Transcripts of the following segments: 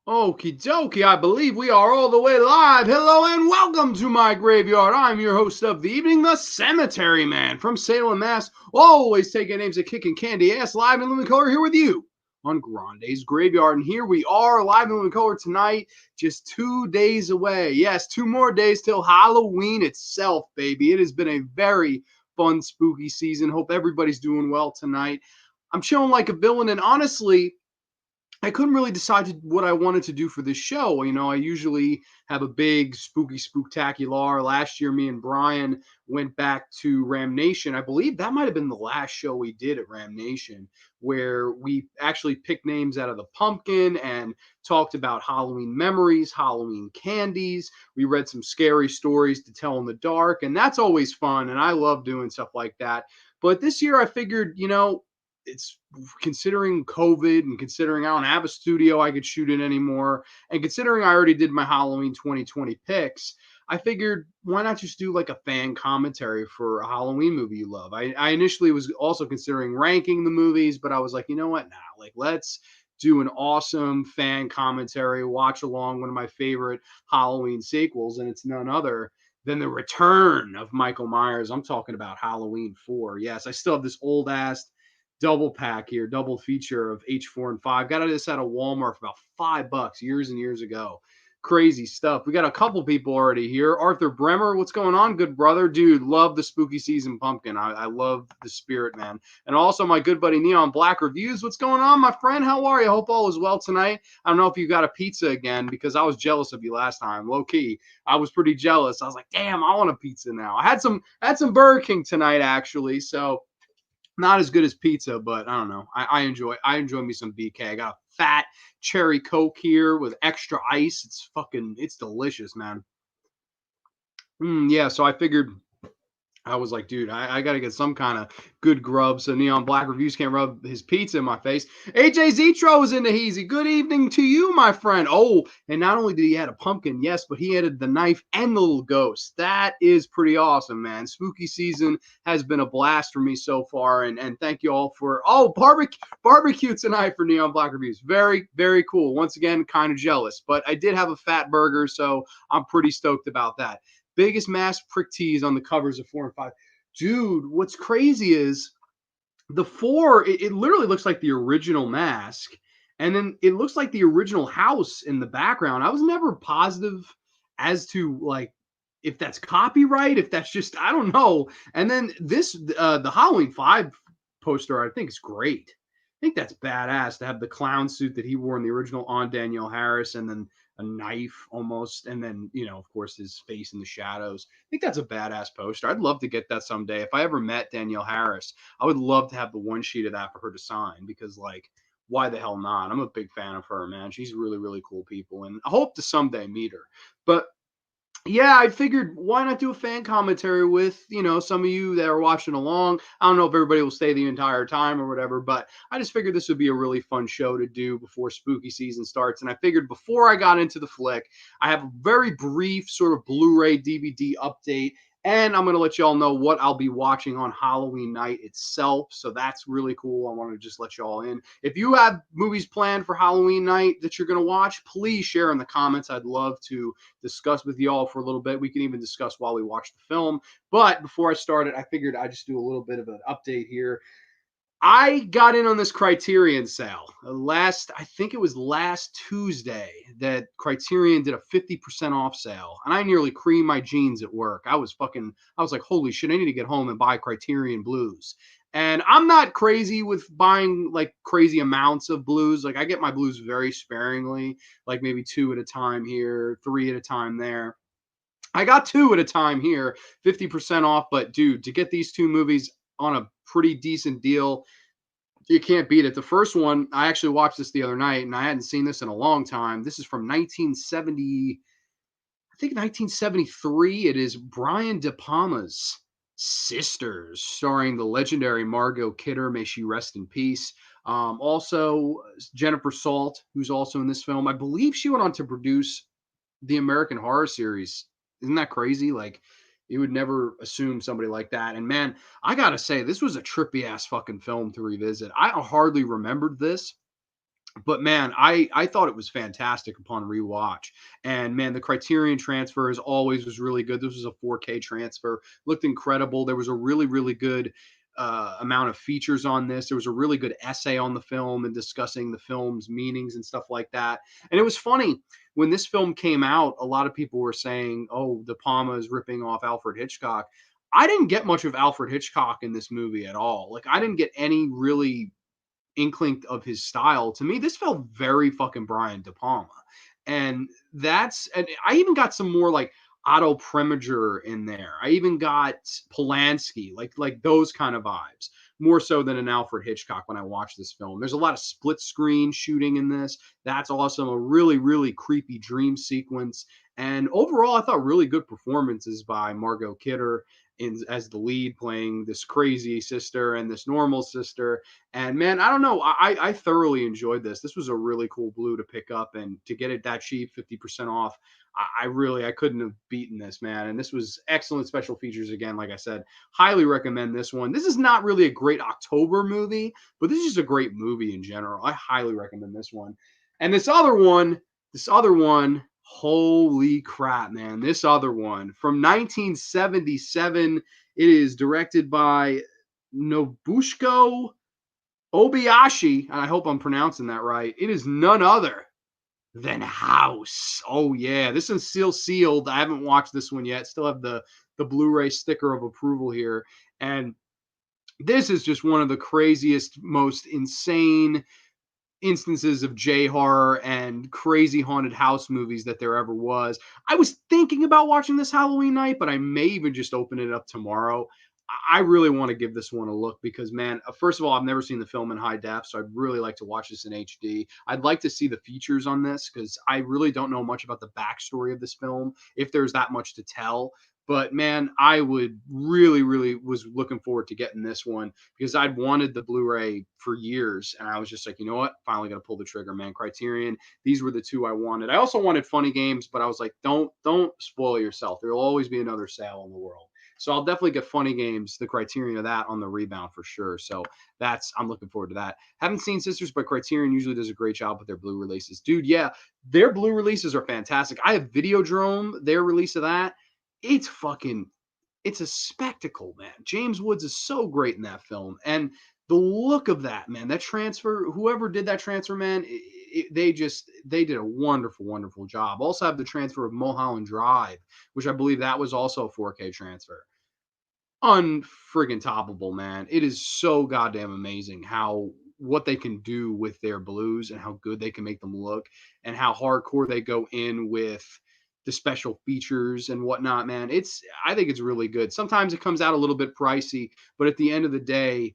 Okie dokie, I believe we are all the way live. Hello and welcome to my graveyard. I'm your host of the evening, the Cemetery Man from Salem, Mass. Always taking names of kicking candy ass live in living color here with you on Grande's Graveyard. And here we are live in living color tonight, just 2 days away. Yes, 2 more days till Halloween itself, baby. It has been a very fun, spooky season. Hope everybody's doing well tonight. I'm chilling like a villain, and honestly, I couldn't really decide what I wanted to do for this show. I usually have a big spooky spooktacular. Last year, me and Brian went back to Ram Nation. I believe that might have been the last show we did at Ram Nation, where we actually picked names out of the pumpkin and talked about Halloween memories, Halloween candies. We read some scary stories to tell in the dark, and that's always fun. And I love doing stuff like that. But this year, I figured, it's considering COVID and considering I don't have a studio I could shoot in anymore, and considering I already did my Halloween 2020 picks, I figured why not just do like a fan commentary for a Halloween movie you love. I initially was also considering ranking the movies, but I was like, you know what? Nah, like let's do an awesome fan commentary, watch along one of my favorite Halloween sequels, and it's none other than the return of Michael Myers. I'm talking about Halloween 4. Yes, I still have this old ass double pack here, double feature of H4 and 5. Got this at a Walmart for about $5 years and years ago. Crazy stuff. We got a couple people already here. Arthur Bremer, what's going on, good brother? Dude, love the spooky season pumpkin. I love the spirit, man. And also my good buddy Neon Black Reviews. What's going on, my friend? How are you? Hope all is well tonight. I don't know if you got a pizza again because I was jealous of you last time. Low key, I was pretty jealous. I was like, damn, I want a pizza now. I had some Burger King tonight actually, so not as good as pizza, but I don't know. I enjoy me some BK. I got a fat cherry Coke here with extra ice. It's delicious, man. Yeah, so I figured I was like, dude, I got to get some kind of good grub so Neon Black Reviews can't rub his pizza in my face. AJ Zetro is in the heezy. Good evening to you, my friend. Oh, and not only did he add a pumpkin, yes, but he added the knife and the little ghost. That is pretty awesome, man. Spooky season has been a blast for me so far, and thank you all for barbecue tonight for Neon Black Reviews. Very, very cool. Once again, kind of jealous, but I did have a fat burger, so I'm pretty stoked about that. Biggest mass prick tees on the covers of 4 and 5. Dude, what's crazy is the 4, it literally looks like the original mask. And then it looks like the original house in the background. I was never positive as to like if that's copyright, if that's just, I don't know. And then the Halloween 5 poster, I think is great. I think that's badass to have the clown suit that he wore in the original on Danielle Harris, and then a knife almost, and then of course his face in the shadows. I think that's a badass poster. I'd love to get that someday. If I ever met Danielle Harris, I would love to have the one sheet of that for her to sign, because like why the hell not? I'm a big fan of her, man. She's really, really cool people, and I hope to someday meet her. But yeah, I figured why not do a fan commentary with, some of you that are watching along. I don't know if everybody will stay the entire time or whatever, but I just figured this would be a really fun show to do before spooky season starts. And I figured before I got into the flick, I have a very brief sort of Blu-ray DVD update, and I'm going to let you all know what I'll be watching on Halloween night itself. So that's really cool. I want to just let you all in. If you have movies planned for Halloween night that you're going to watch, please share in the comments. I'd love to discuss with y'all for a little bit. We can even discuss while we watch the film. But before I started, I figured I'd just do a little bit of an update here. I got in on this Criterion sale I think it was last Tuesday, that Criterion did a 50% off sale, and I nearly creamed my jeans at work. I was like, holy shit, I need to get home and buy Criterion Blues. And I'm not crazy with buying like crazy amounts of blues. Like I get my blues very sparingly, like maybe 2 at a time here, 3 at a time there. I got 2 at a time here, 50% off. But dude, to get these 2 movies on a pretty decent deal, you can't beat it. The first one, I actually watched this the other night, and I hadn't seen this in a long time. This is from 1970, I think 1973. It is Brian De Palma's Sisters, starring the legendary Margot Kidder. May she rest in peace. Also, Jennifer Salt, who's also in this film. I believe she went on to produce the American Horror series. Isn't that crazy? Like, you would never assume somebody like that. And man, I gotta say, this was a trippy ass fucking film to revisit. I hardly remembered this. But man, I thought it was fantastic upon rewatch. And man, the Criterion transfer as always was really good. This was a 4K transfer, looked incredible. There was a really good amount of features on this. There was a really good essay on the film and discussing the film's meanings and stuff like that. And it was funny when this film came out. A lot of people were saying, "Oh, De Palma is ripping off Alfred Hitchcock." I didn't get much of Alfred Hitchcock in this movie at all. Like I didn't get any really inkling of his style. To me, this felt very fucking Brian De Palma. And I even got some more like Otto Preminger in there. I even got Polanski, like those kind of vibes, more so than an Alfred Hitchcock when I watched this film. There's a lot of split screen shooting in this. That's awesome. A really creepy dream sequence. And overall, I thought really good performances by Margot Kidder as the lead, playing this crazy sister and this normal sister. And man, I don't know. I thoroughly enjoyed this. This was a really cool blue to pick up, and to get it that cheap, 50% off. I couldn't have beaten this, man. And this was excellent special features again. Like I said, highly recommend this one. This is not really a great October movie, but this is just a great movie in general. I highly recommend this one. And this other one, holy crap, man. This other one from 1977. It is directed by Nobushiko Obayashi, and I hope I'm pronouncing that right. It is none other than House. Oh yeah, this is still sealed. I haven't watched this one yet. Still have the Blu-ray sticker of approval here, and this is just one of the craziest, most insane instances of J horror and crazy haunted house movies that there ever was. I was thinking about watching this Halloween night, but I may even just open it up tomorrow. I really want to give this one a look because, man, first of all, I've never seen the film in high def, so I'd really like to watch this in HD. I'd like to see the features on this because I really don't know much about the backstory of this film, if there's that much to tell. But man, I would really was looking forward to getting this one because I'd wanted the Blu-ray for years, and I was just like, you know what, finally gonna pull the trigger, man. Criterion, these were the two I wanted. I also wanted Funny Games, but I was like, don't spoil yourself. There will always be another sale in the world. So I'll definitely get Funny Games, the Criterion of that on the rebound for sure. So I'm looking forward to that. Haven't seen Sisters, but Criterion usually does a great job with their blue releases. Dude, yeah, their blue releases are fantastic. I have Videodrome, their release of that. It's fucking it's a spectacle, man. James Woods is so great in that film. And the look of that, man, that transfer, whoever did that transfer, man, they did a wonderful job. Also have the transfer of Mulholland Drive, which I believe that was also a 4K transfer. Unfriggin' toppable, man. It is so goddamn amazing how what they can do with their blues and how good they can make them look and how hardcore they go in with the special features and whatnot, man. I think it's really good. Sometimes it comes out a little bit pricey, but at the end of the day,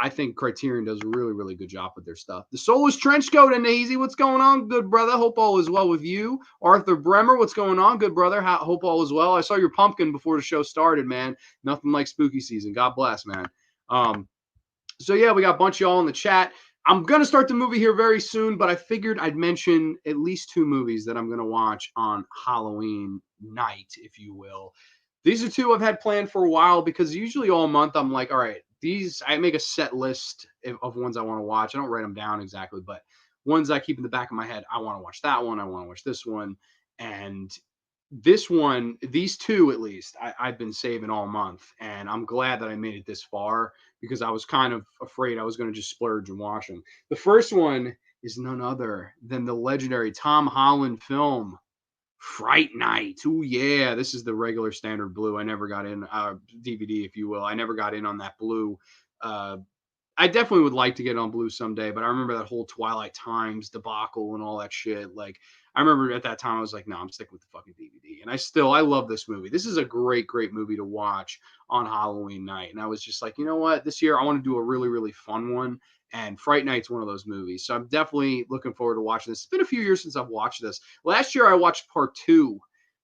I think Criterion does a really good job with their stuff. The Soulless Trenchcoat and Easy, what's going on, good brother? Hope all is well with you. Arthur Bremer, what's going on, good brother? Hope all is well. I saw your pumpkin before the show started, man. Nothing like spooky season. God bless, man. So yeah, we got a bunch of y'all in the chat. I'm gonna start the movie here very soon, but I figured I'd mention at least two movies that I'm gonna watch on Halloween night, if you will. These are two I've had planned for a while because usually all month I'm like, all right, these I make a set list of ones I want to watch. I don't write them down exactly, but ones I keep in the back of my head. I want to watch that one. I want to watch this one, and this one, these two at least, I've been saving all month, and I'm glad that I made it this far because I was kind of afraid I was going to just splurge and watch them. The first one is none other than the legendary Tom Holland film Fright Night. Oh yeah, this is the regular standard blue. I never got in DVD, if you will. I never got in on that blue. Uh, I definitely would like to get on blue someday, but I remember that whole Twilight Times debacle and all that shit. Like, I remember at that time I was like, no, I'm sticking with the fucking DVD. And I love this movie. This is a great movie to watch on Halloween night. And I was just like, you know what? This year I want to do a really fun one. And Fright Night's one of those movies. So I'm definitely looking forward to watching this. It's been a few years since I've watched this. Last year I watched part two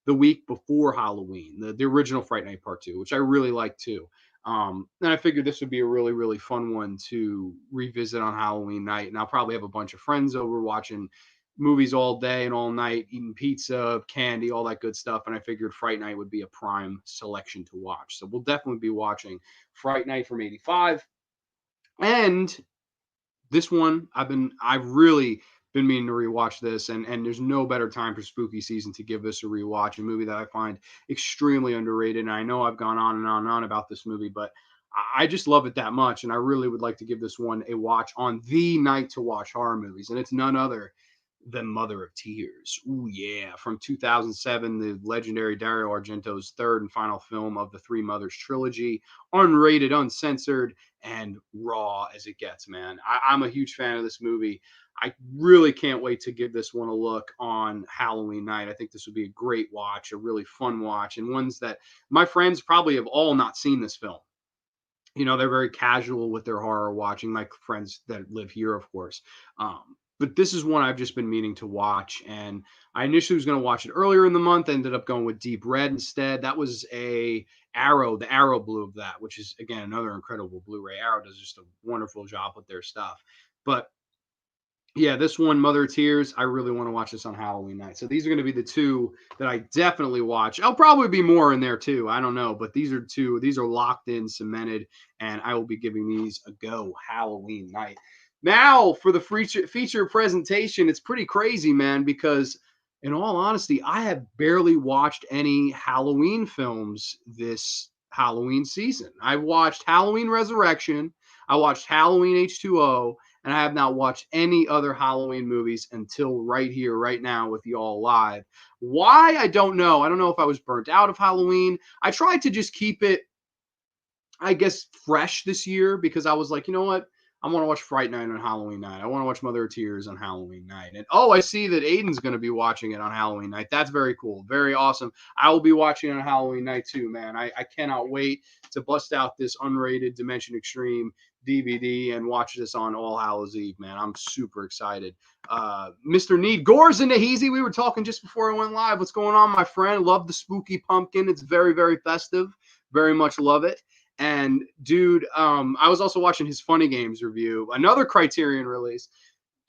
the week before Halloween, the original Fright Night part two, which I really liked too. And I figured this would be a really fun one to revisit on Halloween night. And I'll probably have a bunch of friends over watching movies all day and all night, eating pizza, candy, all that good stuff. And I figured Fright Night would be a prime selection to watch. So we'll definitely be watching Fright Night from '85. And this one, I've really been meaning to rewatch this, and there's no better time for spooky season to give this a rewatch. A movie that I find extremely underrated, and I know I've gone on and on and on about this movie, but I just love it that much, and I really would like to give this one a watch on the night to watch horror movies, and it's none other than Mother of Tears. Ooh, yeah, from 2007, the legendary Dario Argento's third and final film of the Three Mothers trilogy, unrated, uncensored, and raw as it gets, man. I'm a huge fan of this movie. I really can't wait to give this one a look on Halloween night. I think this would be a great watch, a really fun watch, and ones that my friends probably have all not seen this film. You know, they're very casual with their horror watching. My friends that live here, of course. But this is one I've just been meaning to watch. And I initially was going to watch it earlier in the month, ended up going with Deep Red instead. That was the Arrow Blue of that, which is, again, another incredible Blu-ray. Arrow does just a wonderful job with their stuff. But yeah, this one, Mother of Tears, I really want to watch this on Halloween night. So these are going to be the two that I definitely watch. I'll probably be more in there too. I don't know, but these are two. These are locked in, cemented, and I will be giving these a go Halloween night. Now for the feature presentation, it's pretty crazy, man, because in all honesty, I have barely watched any Halloween films this Halloween season. I watched Halloween Resurrection. I watched Halloween H2O, and I have not watched any other Halloween movies until right here, right now with y'all live. Why? I don't know. I don't know if I was burnt out of Halloween. I tried to just keep it, I guess, fresh this year because I was like, you know what? I want to watch Fright Night on Halloween night. I want to watch Mother of Tears on Halloween night. And oh, I see that Aiden's going to be watching it on Halloween night. That's very cool. Very awesome. I will be watching it on Halloween night too, man. I cannot wait to bust out this unrated Dimension Extreme DVD and watch this on All Hallows Eve, man. I'm super excited. Mr. Need Gore's in the Heezy. We were talking just before I went live. What's going on, my friend? Love the spooky pumpkin. It's very, very festive. Very much love it. And dude, I was also watching his Funny Games review, another Criterion release.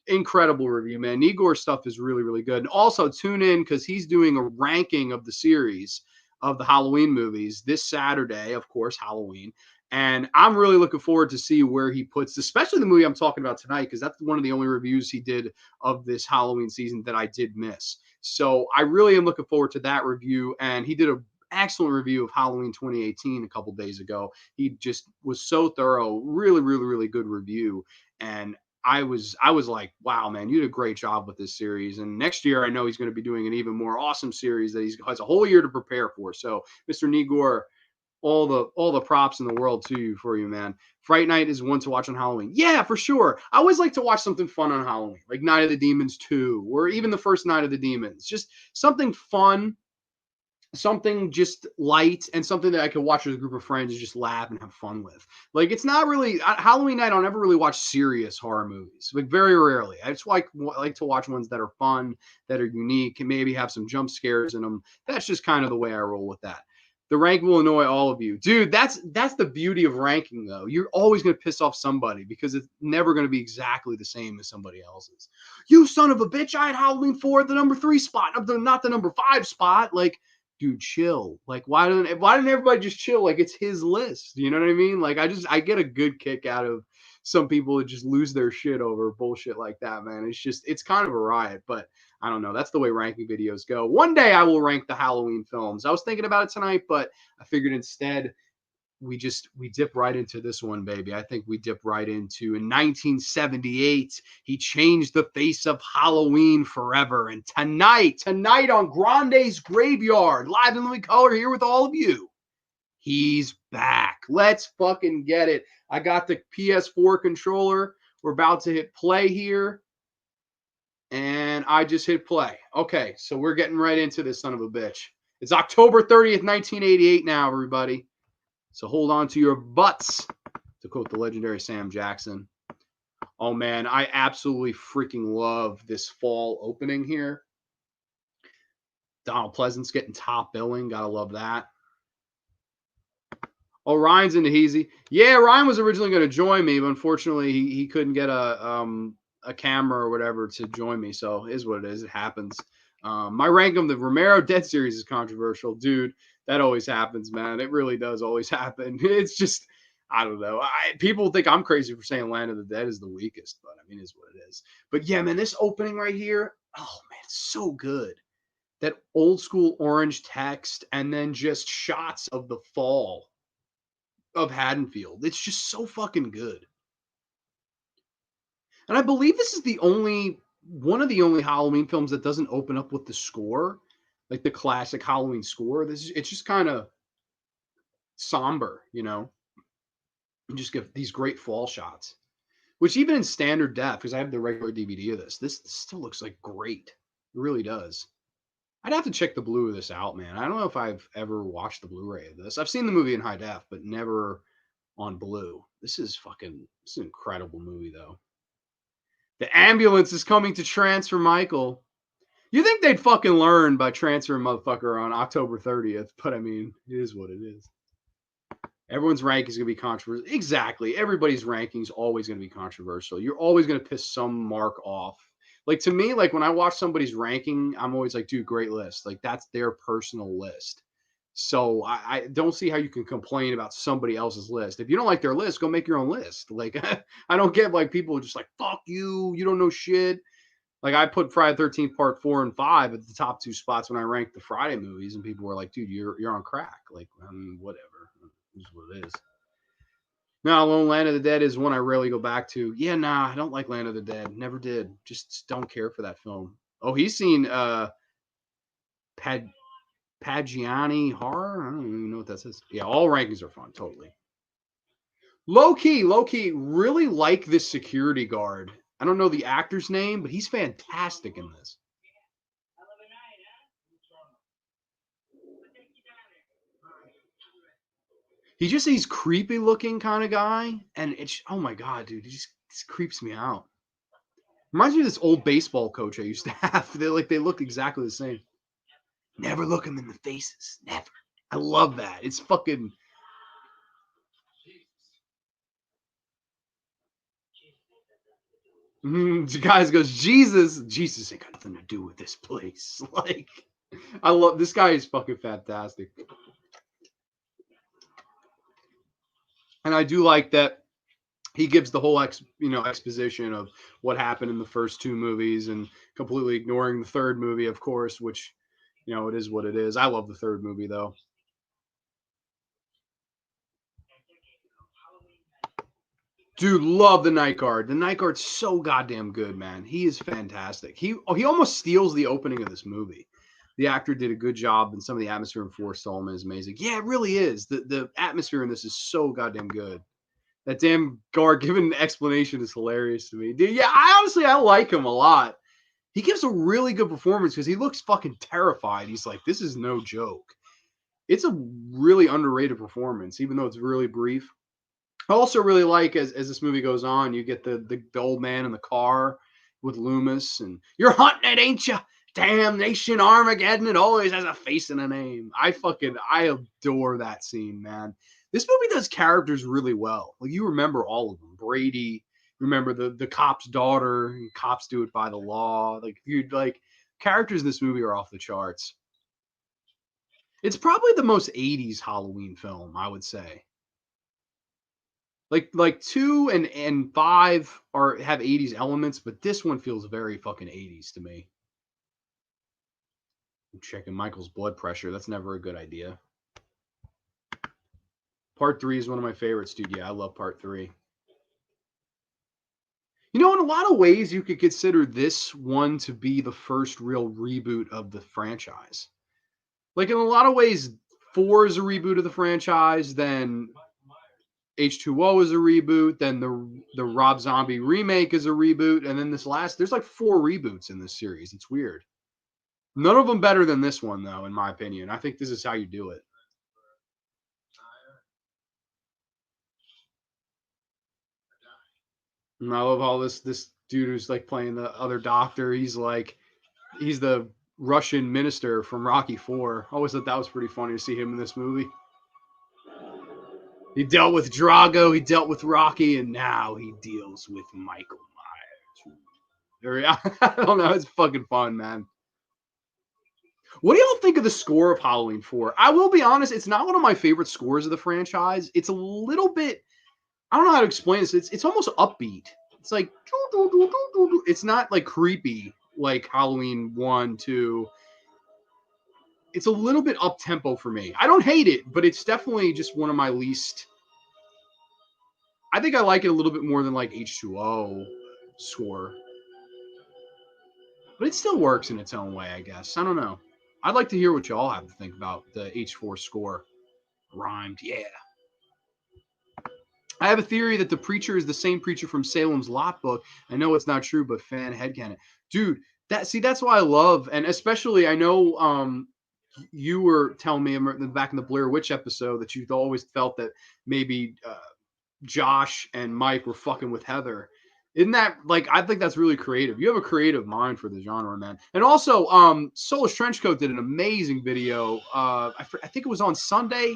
Incredible review, man. Igor's stuff is really, really good. And also tune in because he's doing a ranking of the series of the Halloween movies this Saturday, of course, Halloween. And I'm really looking forward to see where he puts, especially the movie I'm talking about tonight, because that's one of the only reviews he did of this Halloween season that I did miss. So I really am looking forward to that review. And he did a excellent review of Halloween 2018 a couple days ago. He just was so thorough, really, really, really good review. And I was like, wow, man, you did a great job with this series. And next year, I know he's going to be doing an even more awesome series that he has a whole year to prepare for. So, Mr. Nigor, all the props in the world to you for you, man. Fright Night is one to watch on Halloween. Yeah, for sure. I always like to watch something fun on Halloween, like Night of the Demons 2, or even the first Night of the Demons. Just something fun, something just light, and something that I could watch with a group of friends and just laugh and have fun with. Like, it's not really Halloween night. I'll never really watch serious horror movies, like very rarely. I just like to watch ones that are fun, that are unique, and maybe have some jump scares in them. That's just kind of the way I roll with that. The rank will annoy all of you, dude. That's the beauty of ranking, though. You're always going to piss off somebody because it's never going to be exactly the same as somebody else's. You son of a bitch! I had Halloween 4 at the number 3 spot, not the number 5 spot. Like, dude, chill. Like, why didn't everybody just chill? Like, it's his list. You know what I mean? Like, I get a good kick out of some people that just lose their shit over bullshit like that, man. It's kind of a riot, but I don't know. That's the way ranking videos go. One day I will rank the Halloween films. I was thinking about it tonight, but I figured instead we dip right into this one, baby. I think we dip right into, in 1978, he changed the face of Halloween forever. And tonight on Grande's Graveyard, live in living color here with all of you, he's back. Let's fucking get it. I got the PS4 controller. We're about to hit play here. And I just hit play. Okay, so we're getting right into this son of a bitch. It's October 30th, 1988 now, everybody. So hold on to your butts, to quote the legendary Sam Jackson. Oh, man, I absolutely freaking love this fall opening here. Donald Pleasance getting top billing. Gotta love that. Oh, Ryan's in the Heezy. Yeah, Ryan was originally going to join me, but unfortunately he couldn't get a camera or whatever to join me. So it is what it is. It happens. My rank of the Romero Dead series is controversial. Dude, that always happens, man. It really does always happen. It's just, I don't know. People think I'm crazy for saying Land of the Dead is the weakest, but I mean, it's what it is. But yeah, man, this opening right here, oh man, it's so good. That old school orange text and then just shots of the fall of Haddonfield. It's just so fucking good. And I believe this is the only one of the only Halloween films that doesn't open up with the score, like the classic Halloween score. It's just kind of somber, you know. And just get these great fall shots, which even in standard def, because I have the regular DVD of this still looks like great. It really does. I'd have to check the blue of this out, man. I don't know if I've ever watched the Blu-ray of this. I've seen the movie in high def, but never on blue. This is an incredible movie, though. The ambulance is coming to transfer Michael. You think they'd fucking learn by transferring motherfucker on October 30th, but I mean, it is what it is. Everyone's rank is going to be controversial. Exactly. Everybody's ranking is always going to be controversial. You're always going to piss some mark off. Like to me, like when I watch somebody's ranking, I'm always like, dude, great list. Like that's their personal list. So I don't see how you can complain about somebody else's list. If you don't like their list, go make your own list. Like I don't get like people just like, fuck you, you don't know shit. Like I put Friday the 13th Part 4 and 5 at the top two spots when I ranked the Friday movies, and people were like, dude, you're on crack. Like, I mean, whatever. Is what it is. Now, Lone Land of the Dead is one I rarely go back to. Yeah, nah, I don't like Land of the Dead. Never did. Just don't care for that film. Oh, he's seen Pad Pagiani horror. I don't even know what that says. Yeah, all rankings are fun. Totally. Low key. Really like this security guard. I don't know the actor's name, but he's fantastic in this. He's creepy looking kind of guy, and it's oh my god, dude, he just creeps me out. Reminds me of this old baseball coach I used to have. They look exactly the same. Never look them in the faces. Never. I love that. It's fucking. The guys goes Jesus ain't got nothing to do with this place. Like, I love this guy is fucking fantastic, and I do like that he gives the whole exposition of what happened in the first two movies and completely ignoring the third movie, of course, which it is what it is. I love the third movie though. Dude, love the Night Guard. The Night Guard's so goddamn good, man. He is fantastic. He almost steals the opening of this movie. The actor did a good job, and some of the atmosphere in Forest Stallman is amazing. Yeah, it really is. The atmosphere in this is so goddamn good. That damn guard giving an explanation is hilarious to me. Dude, yeah, I like him a lot. He gives a really good performance because he looks fucking terrified. He's like, this is no joke. It's a really underrated performance, even though it's really brief. I also really like as this movie goes on, you get the old man in the car with Loomis, and you're hunting it, ain't you? Damnation Armageddon. It always has a face and a name. I adore that scene, man. This movie does characters really well. Like you remember all of them. Brady, remember the cop's daughter, and cops do it by the law. Like you like characters in this movie are off the charts. It's probably the most 80s Halloween film, I would say. Like two and five are have 80s elements, but this one feels very fucking 80s to me. I'm checking Michael's blood pressure. That's never a good idea. Part three is one of my favorites, dude. Yeah, I love part three. In a lot of ways, you could consider this one to be the first real reboot of the franchise. Like in a lot of ways, four is a reboot of the franchise. Then H2O is a reboot, then the Rob Zombie remake is a reboot, and then there's like four reboots in this series. It's weird. None of them better than this one, though, in my opinion. I think this is how you do it. And I love all this dude who's like playing the other doctor. He's the Russian minister from Rocky Four. I always thought that was pretty funny to see him in this movie. He dealt with Drago, he dealt with Rocky, and now he deals with Michael Myers. I don't know. It's fucking fun, man. What do y'all think of the score of Halloween 4? I will be honest, it's not one of my favorite scores of the franchise. It's a little bit I don't know how to explain this. It's almost upbeat. It's like it's not like creepy like Halloween 1, 2. It's a little bit up tempo for me. I don't hate it, but it's definitely just one of my least. I think I like it a little bit more than like H2O score, but it still works in its own way, I guess. I don't know. I'd like to hear what y'all have to think about the H4 score. Rhymed, yeah. I have a theory that the preacher is the same preacher from Salem's Lot book. I know it's not true, but fan headcanon. Dude, that's why I love, and especially I know you were telling me back in the Blair Witch episode that you always felt that maybe Josh and Mike were fucking with Heather. Isn't that like I think that's really creative. You have a creative mind for the genre, man. And also, Soulless Trenchcoat did an amazing video. I think it was on Sunday.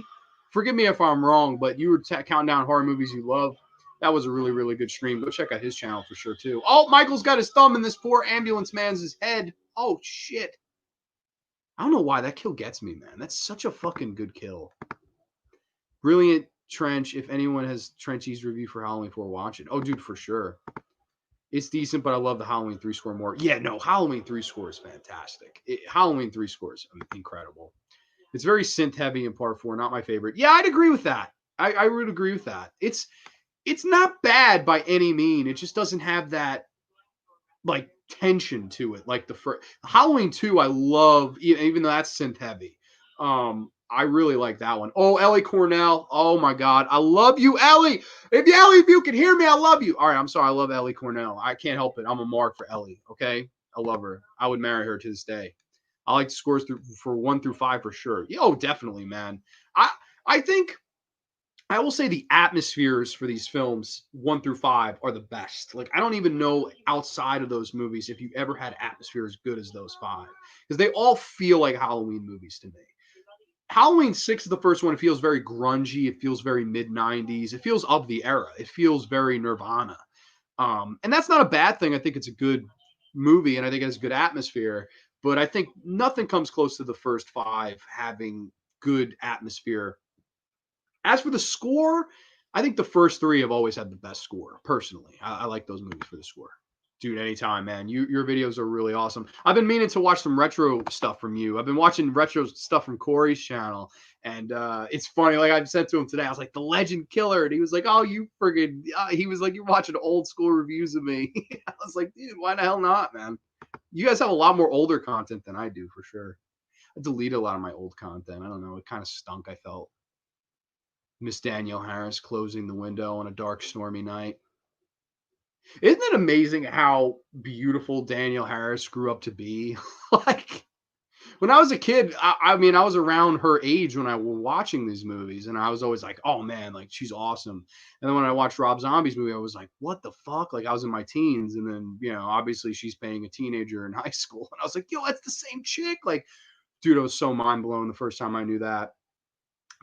Forgive me if I'm wrong, but you were counting down horror movies you love. That was a really, really good stream. Go check out his channel for sure too. Oh, Michael's got his thumb in this poor ambulance man's head. Oh shit. I don't know why that kill gets me, man. That's such a fucking good kill. Brilliant Trench. If anyone has Trenchy's review for Halloween 4, watch it. Oh, dude, for sure. It's decent, but I love the Halloween 3 score more. Yeah, no, Halloween 3 score is fantastic. Halloween 3 score is incredible. It's very synth heavy in part 4, not my favorite. Yeah, I'd agree with that. I would agree with that. It's not bad by any mean. It just doesn't have that like tension to it. Like the first Halloween 2, I love, even though that's synth heavy. I really like that one. Oh, Ellie Cornell. Oh my God. I love you, Ellie. If you can hear me, I love you. All right, I'm sorry. I love Ellie Cornell. I can't help it. I'm a mark for Ellie. Okay. I love her. I would marry her to this day. I like the scores for 1 through 5 for sure. Yo, definitely, man. I think I will say the atmospheres for these films 1 through 5 are the best. Like I don't even know outside of those movies if you ever had atmosphere as good as those 5 because they all feel like Halloween movies to me. Halloween 6 is the first one. It feels very grungy. It feels very mid 90s. It feels of the era. It feels very Nirvana. And that's not a bad thing. I think it's a good movie and I think it has a good atmosphere. But I think nothing comes close to the first 5 having good atmosphere. As for the score, I think the first 3 have always had the best score. Personally, I like those movies for the score. Dude, anytime, man. Your videos are really awesome. I've been meaning to watch some retro stuff from you. I've been watching retro stuff from Corey's channel, and it's funny. Like I've said to him today, I was like, "The Legend Killer," and he was like, "Oh, you friggin'," he was like, "You're watching old school reviews of me." I was like, "Dude, why the hell not, man?" You guys have a lot more older content than I do, for sure. I deleted a lot of my old content. I don't know. It kind of stunk. I felt. Miss Danielle Harris closing the window on a dark, stormy night. Isn't it amazing how beautiful Danielle Harris grew up to be? Like when I was a kid, I mean, I was around her age when I was watching these movies, and I was always like, "Oh man, like she's awesome." And then when I watched Rob Zombie's movie, I was like, "What the fuck?" Like I was in my teens, and then obviously she's playing a teenager in high school, and I was like, "Yo, that's the same chick!" Like, dude, I was so mind blown the first time I knew that.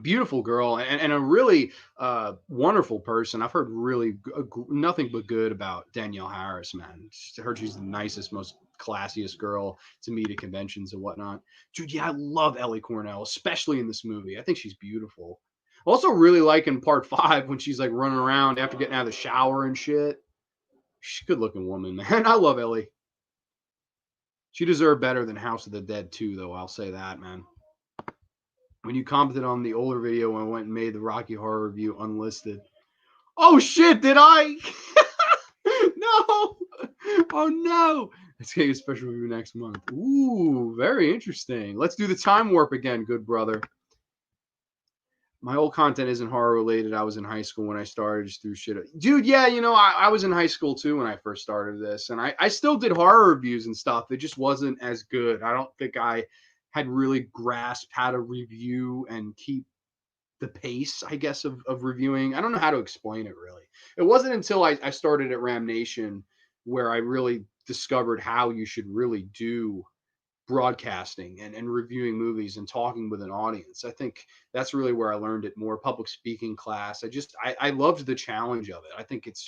Beautiful girl and a really wonderful person. I've heard really nothing but good about Danielle Harris, man. I heard she's the nicest, most classiest girl to meet at conventions and whatnot. Dude, yeah, I love Ellie Cornell, especially in this movie. I think she's beautiful. Also, really like in part 5 when she's like running around after getting out of the shower and shit. She's a good looking woman, man. I love Ellie. She deserved better than House of the Dead too, though. I'll say that, man. When you commented on the older video when I went and made the Rocky Horror review unlisted. Oh shit, did I? No. Oh no. Let's get a special review next month. Ooh, very interesting. Let's do the time warp again, good brother. My old content isn't horror related. I was in high school when I started, just threw shit. Dude, yeah, I was in high school too when I first started this, and I still did horror reviews and stuff. It just wasn't as good. I don't think I had really grasped how to review and keep the pace, I guess, of reviewing. I don't know how to explain it really. It wasn't until I started at Ram Nation where I really discovered how you should really do broadcasting and reviewing movies and talking with an audience. I think that's really where I learned it more. Public speaking class. I loved the challenge of it. I think it's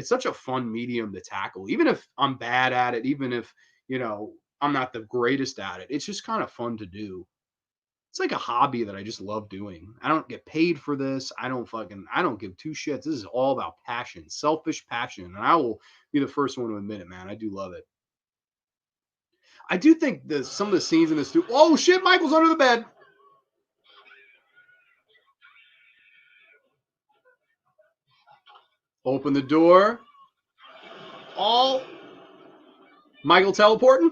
such a fun medium to tackle. Even if I'm bad at it, even if, I'm not the greatest at it, it's just kind of fun to do. It's like a hobby that I just love doing. I don't get paid for this. I don't give two shits. This is all about passion, selfish passion. And I will be the first one to admit it, man. I do love it. I do think some of the scenes in this too. Oh shit, Michael's under the bed. Open the door. All Michael teleporting.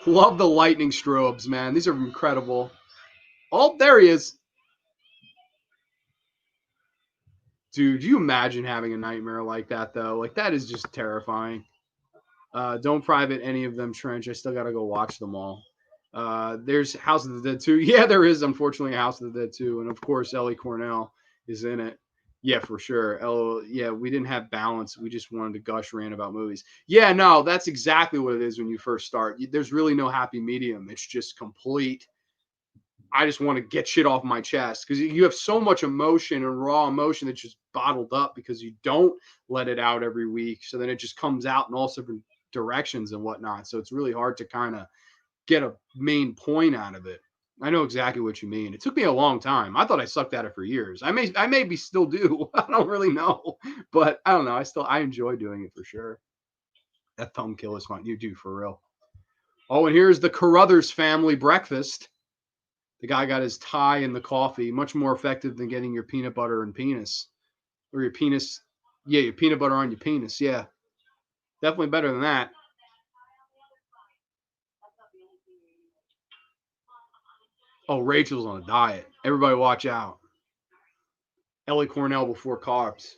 Love the lightning strobes, man. These are incredible. Oh, there he is. Dude, you imagine having a nightmare like that, though? Like, that is just terrifying. Don't private any of them, Trench. I still got to go watch them all. There's House of the Dead 2. Yeah, there is, unfortunately, a House of the Dead 2. And, of course, Ellie Cornell is in it. Yeah, for sure. Yeah, we didn't have balance. We just wanted to gush rant about movies. Yeah, no, that's exactly what it is when you first start. There's really no happy medium. It's just complete. I just want to get shit off my chest because you have so much emotion and raw emotion that's just bottled up because you don't let it out every week. So then it just comes out in all different directions and whatnot. So it's really hard to kind of get a main point out of it. I know exactly what you mean. It took me a long time. I thought I sucked at it for years. I maybe still do. I don't really know, but I don't know. I enjoy doing it for sure. That thumb kill is fun. You do for real. Oh, and here's the Carruthers family breakfast. The guy got his tie in the coffee. Much more effective than getting your peanut butter and penis, or your penis. Yeah, your peanut butter on your penis. Yeah, definitely better than that. Oh, Rachel's on a diet. Everybody watch out. Ellie Cornell before carbs.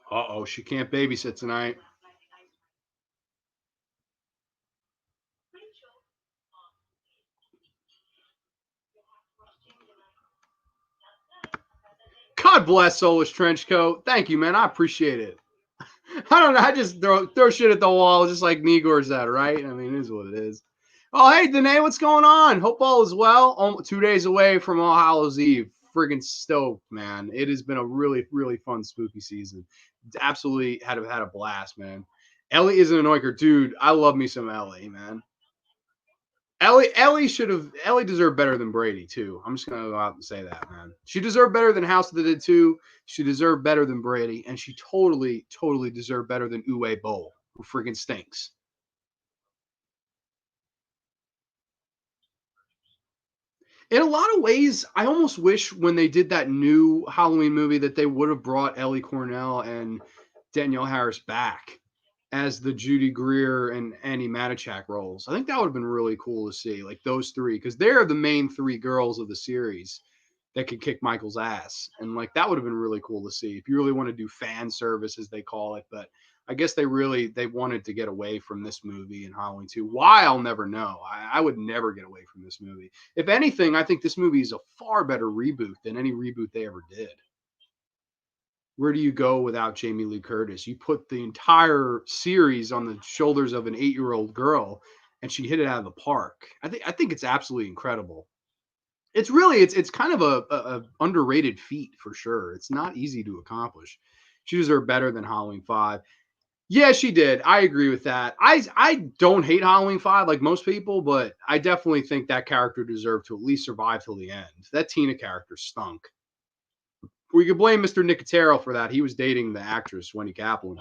Uh-oh, she can't babysit tonight. God bless Soulish Trenchcoat. Thank you, man. I appreciate it. I don't know. I just throw shit at the wall, just like Nigor said, right? I mean, it is what it is. Oh, hey, Danae, what's going on? Hope all is well. 2 days away from All Hallows Eve. Friggin' stoked, man. It has been a really, really fun spooky season. Absolutely had a blast, man. Ellie is an anoinker, dude. I love me some Ellie, man. Ellie deserved better than Brady too. I'm just gonna go out and say that, man. She deserved better than House of the Dead too. She deserved better than Brady, and she totally, totally deserved better than Uwe Boll, who freaking stinks. In a lot of ways, I almost wish when they did that new Halloween movie that they would have brought Ellie Cornell and Danielle Harris back as the Judy Greer and Annie Matichak roles. I think that would have been really cool to see, like those three, because they're the main three girls of the series that could kick Michael's ass. And like that would have been really cool to see if you really want to do fan service, as they call it. But I guess they wanted to get away from this movie in Halloween 2. Why, I'll never know. I would never get away from this movie. If anything, I think this movie is a far better reboot than any reboot they ever did. Where do you go without Jamie Lee Curtis? You put the entire series on the shoulders of an 8-year-old girl, and she hit it out of the park. I think it's absolutely incredible. It's kind of a underrated feat for sure. It's not easy to accomplish. She deserved better than Halloween 5. Yeah, she did. I agree with that. I don't hate Halloween 5 like most people, but I definitely think that character deserved to at least survive till the end. That Tina character stunk. We could blame Mr. Nicotero for that. He was dating the actress Wendy Kaplan.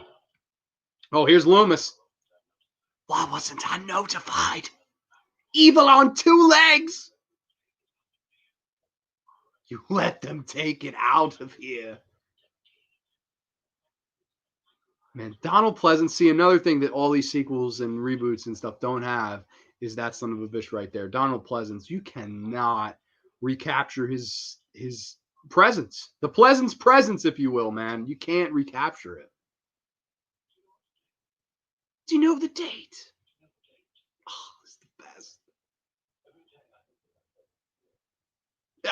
Oh, here's Loomis. Why wasn't I notified? Evil on 2 legs. You let them take it out of here. Man, Donald Pleasance. See, another thing that all these sequels and reboots and stuff don't have is that son of a bitch right there. Donald Pleasance. You cannot recapture his presence. The Pleasance presence, if you will, man. You can't recapture it. Do you know the date? Oh, it's the best.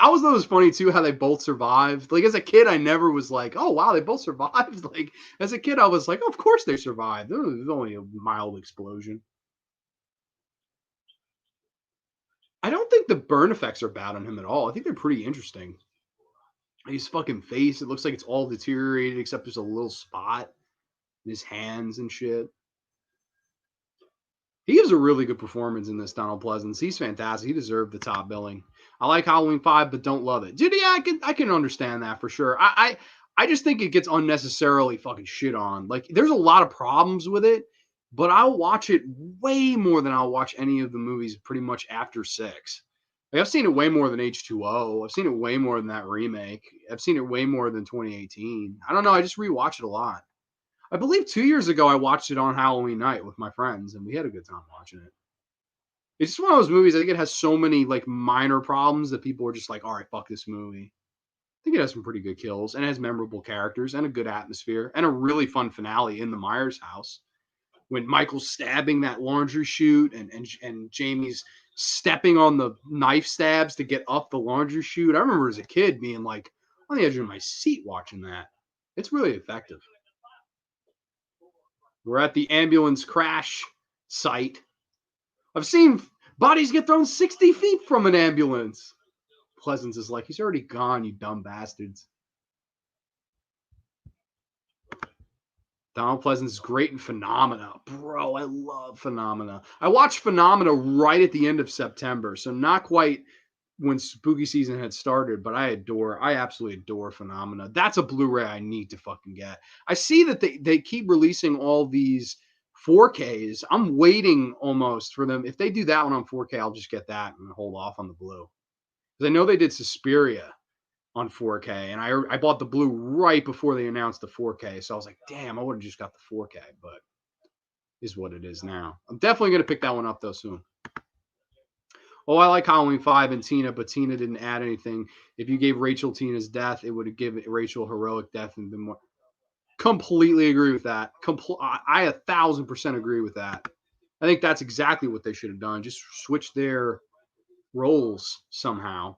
I always thought it was funny too how they both survived. Like as a kid, I never was like, "Oh wow, they both survived." Like as a kid, I was like, oh, "Of course they survived." It was only a mild explosion. I don't think the burn effects are bad on him at all. I think they're pretty interesting. His fucking face, it looks like it's all deteriorated except there's a little spot in his hands and shit. He gives a really good performance in this, Donald Pleasance. He's fantastic. He deserved the top billing. I like Halloween 5, but don't love it. Dude, yeah, I can understand that for sure. I just think it gets unnecessarily fucking shit on. Like, there's a lot of problems with it, but I'll watch it way more than I'll watch any of the movies pretty much after 6. Like, I've seen it way more than H2O. I've seen it way more than that remake. I've seen it way more than 2018. I don't know. I just rewatch it a lot. I believe 2 years ago I watched it on Halloween night with my friends, and we had a good time watching it. It's just one of those movies. I think it has so many like minor problems that people are just like, "All right, fuck this movie." I think it has some pretty good kills and it has memorable characters and a good atmosphere and a really fun finale in the Myers house when Michael's stabbing that laundry chute and Jamie's stepping on the knife stabs to get up the laundry chute. I remember as a kid being like on the edge of my seat watching that. It's really effective. We're at the ambulance crash site. I've seen bodies get thrown 60 feet from an ambulance. Pleasance is like, he's already gone, you dumb bastards. Donald Pleasance is great in Phenomena. Bro, I love Phenomena. I watched Phenomena right at the end of September, so not quite when spooky season had started, but I absolutely adore Phenomena. That's a Blu-ray I need to fucking get. I see that they keep releasing all these 4Ks. I'm waiting almost for them. If they do that one on 4K, I'll just get that and hold off on the blue. Because I know they did Suspiria on 4K, and I bought the blue right before they announced the 4K. So I was like, damn, I would have just got the 4K, but is what it is now. I'm definitely gonna pick that one up though soon. Oh, I like Halloween 5 and Tina, but Tina didn't add anything. If you gave Rachel Tina's death, it would have given Rachel heroic death and been more. Completely agree with that. I 1,000% agree with that. I think that's exactly what they should have done. Just switch their roles somehow.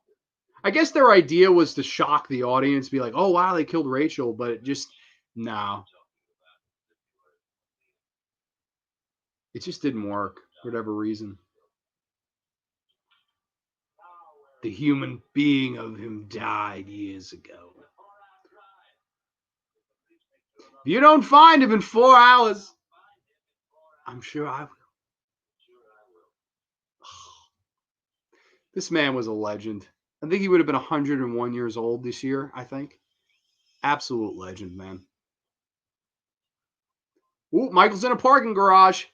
I guess their idea was to shock the audience, be like, "Oh wow, they killed Rachel," but it just no, it just didn't work for whatever reason. The human being of him died years ago. If you don't find him in 4 hours, I'm sure I will. This man was a legend. I think he would have been 101 years old this year, I think. Absolute legend, man. Ooh, Michael's in a parking garage.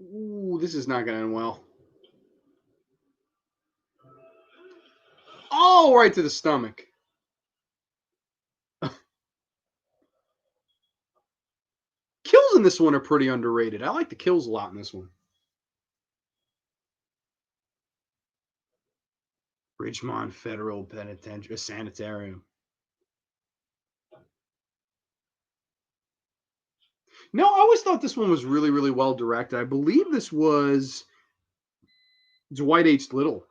Ooh, this is not going to end well. Oh, right to the stomach. Kills in this one are pretty underrated. I like the kills a lot in this one. Ridgemont Federal Penitentiary Sanitarium. No, I always thought this one was really, really well directed. I believe this was Dwight H. Little.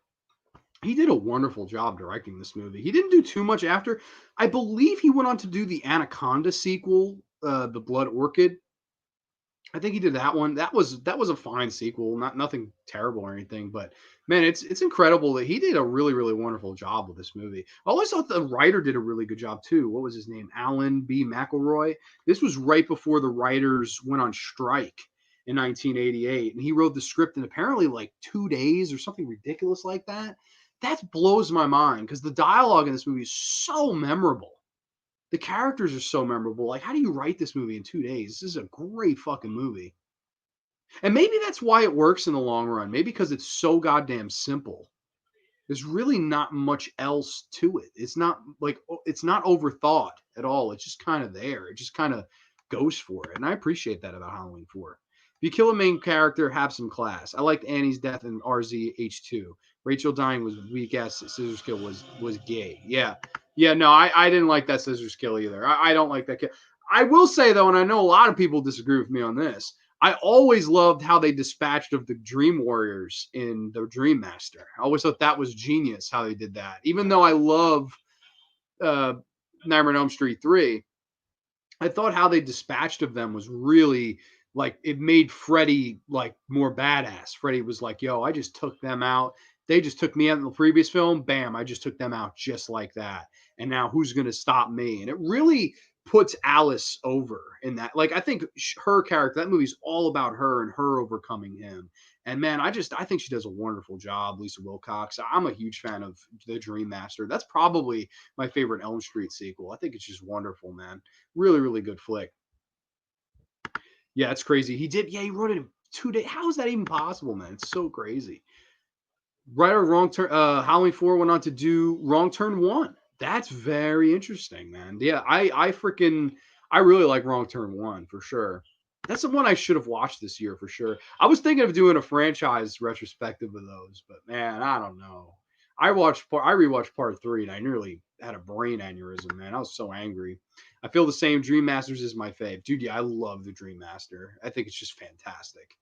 He did a wonderful job directing this movie. He didn't do too much after. I believe he went on to do the Anaconda sequel, The Blood Orchid. I think he did that one. That was a fine sequel, nothing terrible or anything, but man, it's incredible that he did a really really wonderful job with this movie. I always thought the writer did a really good job too. What was his name? Alan B. McElroy. This was right before the writers went on strike in 1988, and he wrote the script in apparently like 2 days or something ridiculous like that. That blows my mind because the dialogue in this movie is so memorable. The characters are so memorable. Like, how do you write this movie in 2 days? This is a great fucking movie. And maybe that's why it works in the long run. Maybe because it's so goddamn simple. There's really not much else to it. It's not overthought at all. It's just kind of there. It just kind of goes for it. And I appreciate that about Halloween 4. If you kill a main character, have some class. I liked Annie's death in RZH2. Rachel dying was weak ass. Scissors kill was gay. Yeah. Yeah, no, I didn't like that scissors kill either. I don't like that kill. I will say though, and I know a lot of people disagree with me on this, I always loved how they dispatched of the Dream Warriors in the Dream Master. I always thought that was genius how they did that. Even though I love Nightmare on Elm Street 3, I thought how they dispatched of them was really like it made Freddy like more badass. Freddy was like, yo, I just took them out. They just took me out in the previous film. Bam, I just took them out just like that. And now who's going to stop me? And it really puts Alice over in that. Like, I think her character, that movie's all about her and her overcoming him. And man, I think she does a wonderful job, Lisa Wilcox. I'm a huge fan of The Dream Master. That's probably my favorite Elm Street sequel. I think it's just wonderful, man. Really, really good flick. Yeah, it's crazy. He did. Yeah, he wrote it in 2 days. How is that even possible, man? It's so crazy. Right or Wrong Turn. Halloween 4 went on to do Wrong Turn 1. That's very interesting, man. Yeah, I really like Wrong Turn 1 for sure. That's the one I should have watched this year for sure. I was thinking of doing a franchise retrospective of those, but man, I don't know. I rewatched part 3 and I nearly had a brain aneurysm, man. I was so angry. I feel the same. Dream Masters is my fave. Dude, yeah, I love the Dream Master. I think it's just fantastic.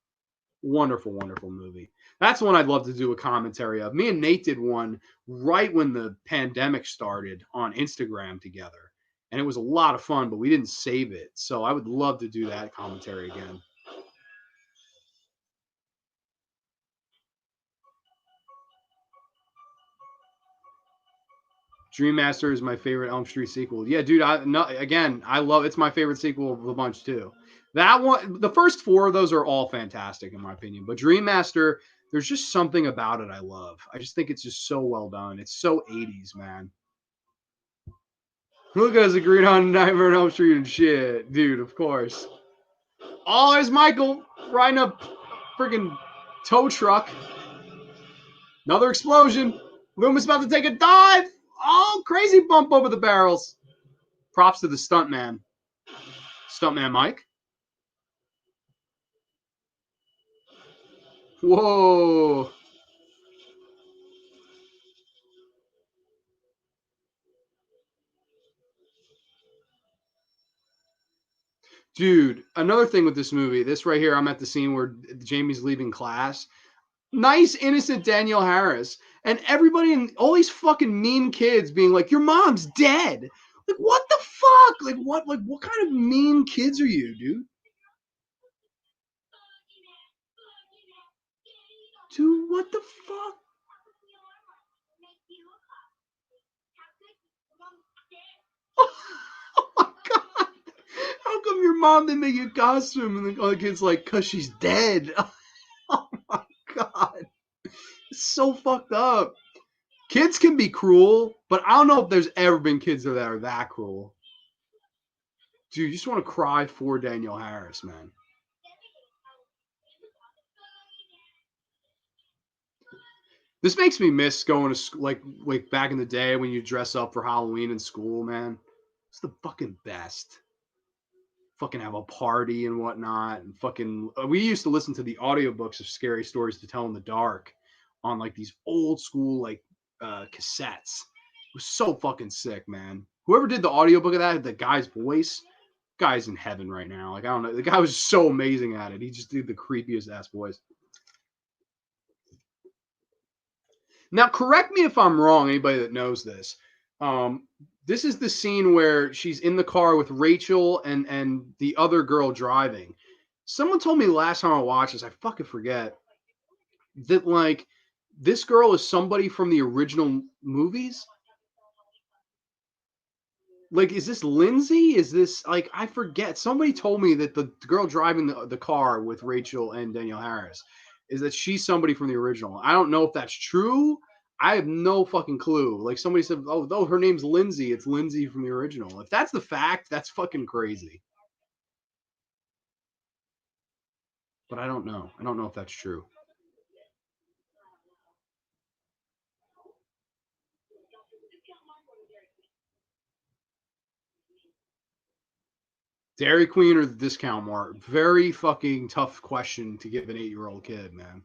Wonderful, wonderful movie. That's one I'd love to do a commentary of. Me and Nate did one right when the pandemic started on Instagram together. And it was a lot of fun, but we didn't save it. So I would love to do that commentary again. Dream Master is my favorite Elm Street sequel. Yeah, dude. I love it's my favorite sequel of a bunch too. That one, the first 4 of those are all fantastic in my opinion. But Dream Master, there's just something about it I love. I just think it's just so well done. It's so 80s, man. Look at us agreed on Nightmare on Elm Street and shit, dude. Of course. Oh, there's Michael riding a freaking tow truck. Another explosion. Loomis about to take a dive. Oh, crazy bump over the barrels. Props to the stuntman. Stuntman Mike. Whoa. Dude, another thing with this movie, this right here, I'm at the scene where Jamie's leaving class. Nice, innocent Danielle Harris. And everybody and all these fucking mean kids being like, your mom's dead. Like, what the fuck? What kind of mean kids are you, dude? Dude, what the fuck? Oh my god. How come your mom didn't make you a costume? And the other kid's like, cause she's dead. Oh my god. It's so fucked up. Kids can be cruel, but I don't know if there's ever been kids that are that cruel. Dude, you just want to cry for Danielle Harris, man. This makes me miss going to school, like back in the day when you dress up for Halloween in school, man. It's the fucking best. Fucking have a party and whatnot, and fucking. We used to listen to the audiobooks of scary stories to tell in the dark on like these old school like cassettes. It was so fucking sick, man. Whoever did the audiobook of that, the guy's voice, guy's in heaven right now. Like I don't know, the guy was so amazing at it. He just did the creepiest ass voice. Now, correct me if I'm wrong. Anybody that knows this, um, this is the scene where she's in the car with Rachel and the other girl driving. Someone told me last time I watched this, I fucking forget that like this girl is somebody from the original movies. Like, is this Lindsay? Is this like I forget? Somebody told me that the girl driving the car with Rachel and Danielle Harris is that she's somebody from the original. I don't know if that's true. I have no fucking clue. Like somebody said, oh, her name's Lindsay. It's Lindsay from the original. If that's the fact, that's fucking crazy. But I don't know. I don't know if that's true. Dairy Queen or the discount mart? Very fucking tough question to give an 8-year-old kid, man.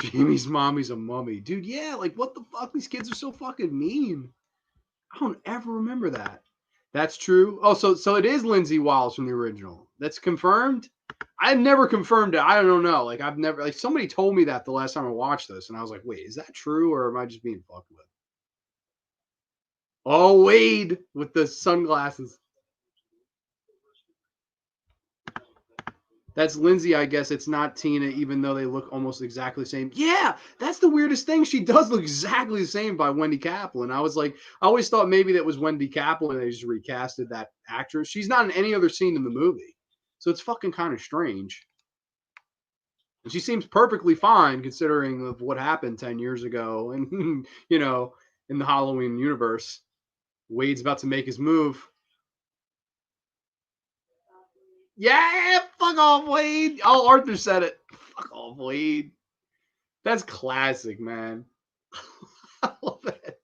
Jamie's mommy's a mummy. Dude, yeah, like what the fuck? These kids are so fucking mean. I don't ever remember that. That's true. Oh, so it is Lindsay Wallace from the original. That's confirmed. I've never confirmed it. I don't know. Like I've never like somebody told me that the last time I watched this, and I was like, wait, is that true or am I just being fucked with? Oh, Wade with the sunglasses. That's Lindsay, I guess. It's not Tina, even though they look almost exactly the same. Yeah, that's the weirdest thing. She does look exactly the same by Wendy Kaplan. I was like, I always thought maybe that was Wendy Kaplan and they just recasted that actress. She's not in any other scene in the movie. So it's fucking kind of strange. And she seems perfectly fine considering of what happened 10 years ago and, in the Halloween universe. Wade's about to make his move. Yeah, fuck off, Wade. Oh, Arthur said it. Fuck off, Wade. That's classic, man. I love it.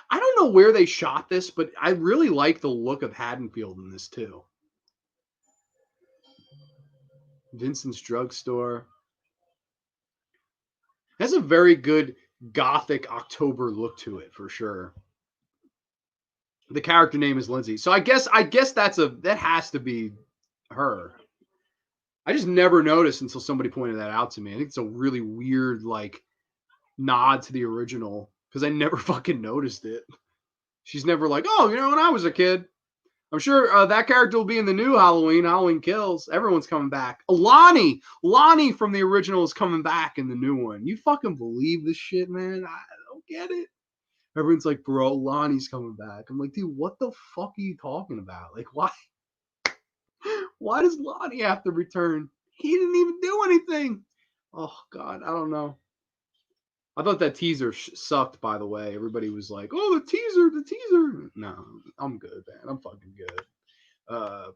I don't know where they shot this, but I really like the look of Haddonfield in this too. Vincent's Drugstore. Has a very good gothic October look to it for sure. The character name is Lindsay. So I guess that has to be her. I just never noticed until somebody pointed that out to me. I think it's a really weird like nod to the original because I never fucking noticed it. She's never like, oh, when I was a kid. I'm sure that character will be in the new Halloween, Halloween Kills. Everyone's coming back. Lonnie from the original is coming back in the new one. You fucking believe this shit, man? I don't get it. Everyone's like, bro, Lonnie's coming back. I'm like, dude, what the fuck are you talking about? Like, why? Why does Lonnie have to return? He didn't even do anything. Oh God, I don't know. I thought that teaser sucked. By the way, everybody was like, "Oh, the teaser." No, I'm good, man. I'm fucking good. Uh,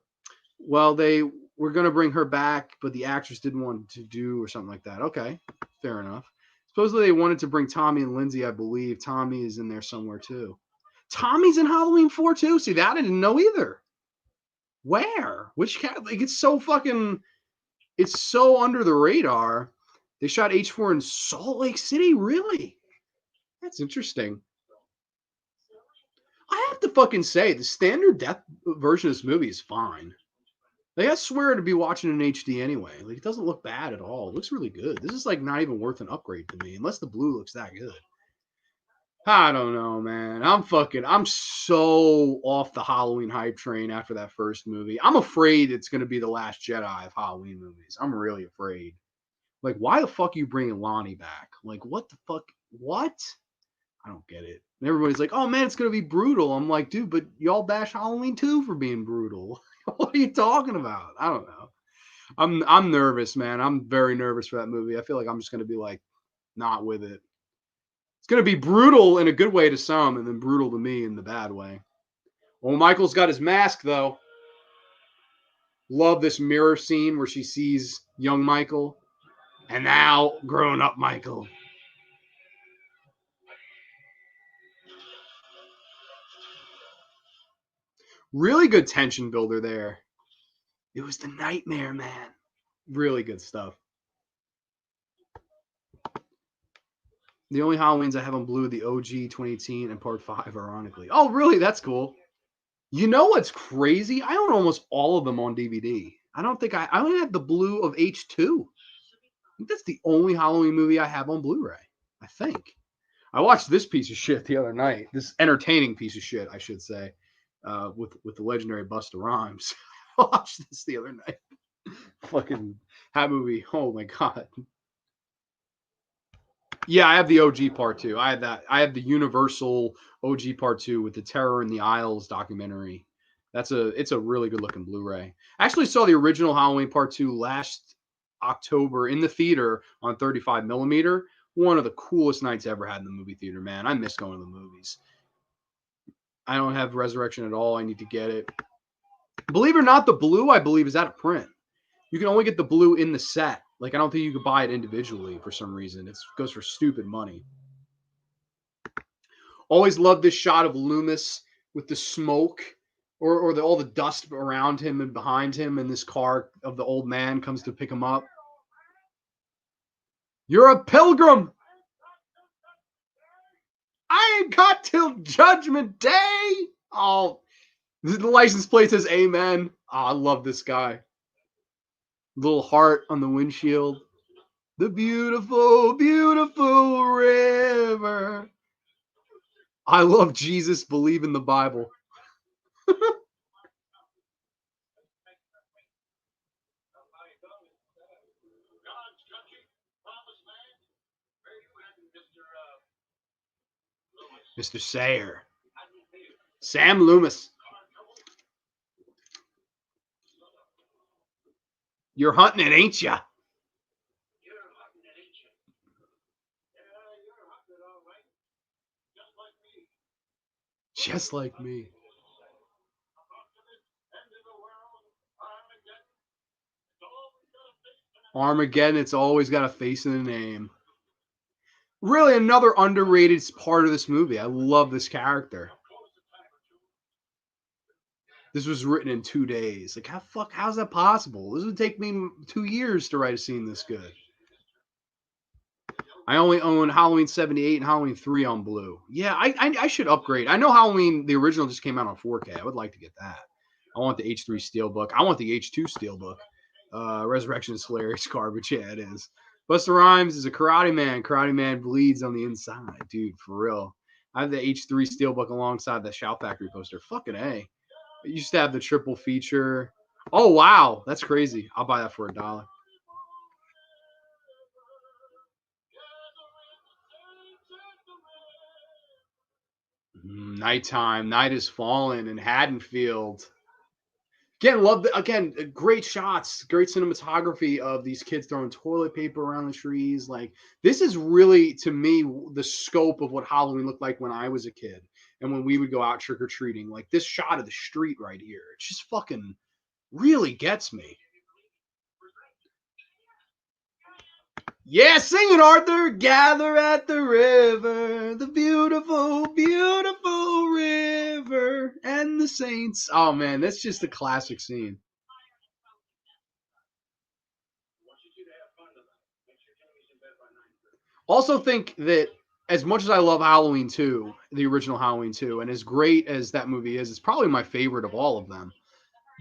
well, they were gonna bring her back, but the actress didn't want to do or something like that. Okay, fair enough. Supposedly they wanted to bring Tommy and Lindsay. I believe Tommy is in there somewhere too. Tommy's in Halloween 4 too. See that I didn't know either. Where? Which cat? Like it's so fucking. It's so under the radar. They shot H4 in Salt Lake City. Really? That's interesting. I have to fucking say the standard depth version of this movie is fine. Like I swear to be watching in HD anyway. Like it doesn't look bad at all. It looks really good. This is like not even worth an upgrade to me, unless the blue looks that good. I don't know, man. I'm so off the Halloween hype train after that first movie. I'm afraid it's gonna be the last Jedi of Halloween movies. I'm really afraid. Like, why the fuck are you bringing Lonnie back? Like, what the fuck? What? I don't get it. And everybody's like, oh man, it's gonna be brutal. I'm like, dude, but y'all bash Halloween 2 for being brutal. What are you talking about? I don't know. I'm nervous, man. I'm very nervous for that movie. I feel like I'm just gonna be like not with it. It's gonna be brutal in a good way to some, and then brutal to me in the bad way. Well, Michael's got his mask though. Love this mirror scene where she sees young Michael and now grown up Michael. Really good tension builder there. It was the nightmare, man. Really good stuff. The only Halloweens I have on blue, the OG 2018 and Part 5, ironically. Oh, really? That's cool. You know what's crazy? I own almost all of them on DVD. I don't think I only had the blue of H2. I think that's the only Halloween movie I have on Blu-ray. I think. I watched this piece of shit the other night. This entertaining piece of shit, I should say, with the legendary Busta Rhymes. I watched this the other night. Fucking that movie. Oh my god. Yeah, I have the OG part two. I had that. I have the Universal OG part two with the Terror in the Isles documentary. It's a really good looking Blu-ray. I actually saw the original Halloween part two last October in the theater on 35 millimeter. One of the coolest nights I ever had in the movie theater, man. I miss going to the movies. I don't have Resurrection at all. I need to get it. Believe it or not, the blue I believe is out of print. You can only get the blue in the set. Like I don't think you could buy it individually for some reason. It goes for stupid money. Always loved this shot of Loomis with the smoke or all the dust around him and behind him, and this car of the old man comes to pick him up. You're a pilgrim. I ain't got till Judgment Day. Oh, the license plate says Amen. Oh, I love this guy. Little heart on the windshield. The beautiful, beautiful river. I love Jesus, believe in the Bible. Mr. Sayer. Sam Loomis. You're hunting it, ain't ya? Just like me. Armageddon, it's always got a face in the name. Really another underrated part of this movie. I love this character. This was written in 2 days. Like, how's that possible? This would take me 2 years to write a scene this good. I only own Halloween 78 and Halloween 3 on Blue. Yeah, I should upgrade. I know Halloween, the original, just came out on 4K. I would like to get that. I want the H3 Steelbook. I want the H2 Steelbook. Resurrection is hilarious garbage. Yeah, it is. Busta Rhymes is a karate man. Karate man bleeds on the inside. Dude, for real. I have the H3 Steelbook alongside the Shout Factory poster. Fucking A. I used to have the triple feature. Oh, wow. That's crazy. I'll buy that for $1. Nighttime. Night is fallen in Haddonfield. Again, great shots, great cinematography of these kids throwing toilet paper around the trees. Like, this is really, to me, the scope of what Halloween looked like when I was a kid and when we would go out trick or treating. Like, this shot of the street right here, it just fucking really gets me. Yeah, sing it, Arthur. Gather at the river, the beautiful, beautiful river, and the saints. Oh man, that's just a classic scene. Also, think that as much as I love Halloween 2, the original Halloween 2, and as great as that movie is, it's probably my favorite of all of them.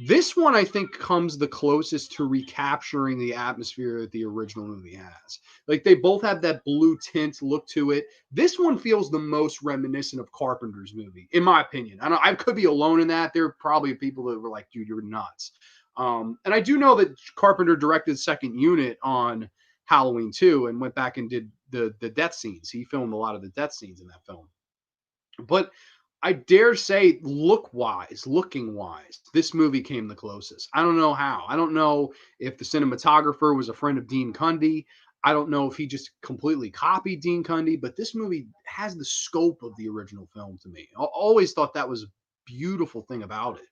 This one, I think, comes the closest to recapturing the atmosphere that the original movie has. Like, they both have that blue tint look to it. This one feels the most reminiscent of Carpenter's movie, in my opinion. I could be alone in that. There are probably people that were like, dude, you're nuts. And I do know that Carpenter directed Second Unit on Halloween 2 and went back and did the death scenes. He filmed a lot of the death scenes in that film. But I dare say, looking wise, this movie came the closest. I don't know how. I don't know if the cinematographer was a friend of Dean Cundey. I don't know if he just completely copied Dean Cundey, but this movie has the scope of the original film to me. I always thought that was a beautiful thing about it.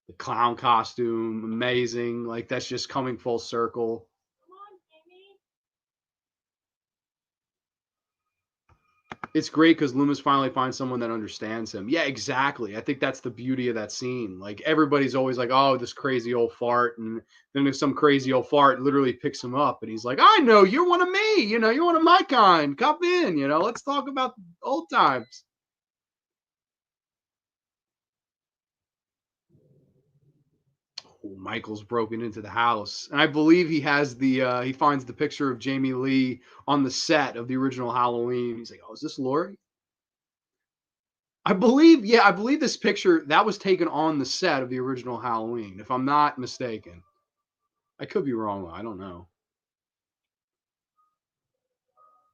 The clown costume, amazing. Like, that's just coming full circle. It's great because Loomis finally finds someone that understands him. Yeah, exactly. I think that's the beauty of that scene. Like, everybody's always like, "Oh, this crazy old fart," and then there's some crazy old fart literally picks him up, and he's like, "I know you're one of me. You're one of my kind. Come in. Let's talk about old times." Oh, Michael's broken into the house, and I believe he finds the picture of Jamie Lee on the set of the original Halloween. He's like, "Oh, is this Laurie?" I believe this picture that was taken on the set of the original Halloween, if I'm not mistaken. I could be wrong, though. I don't know.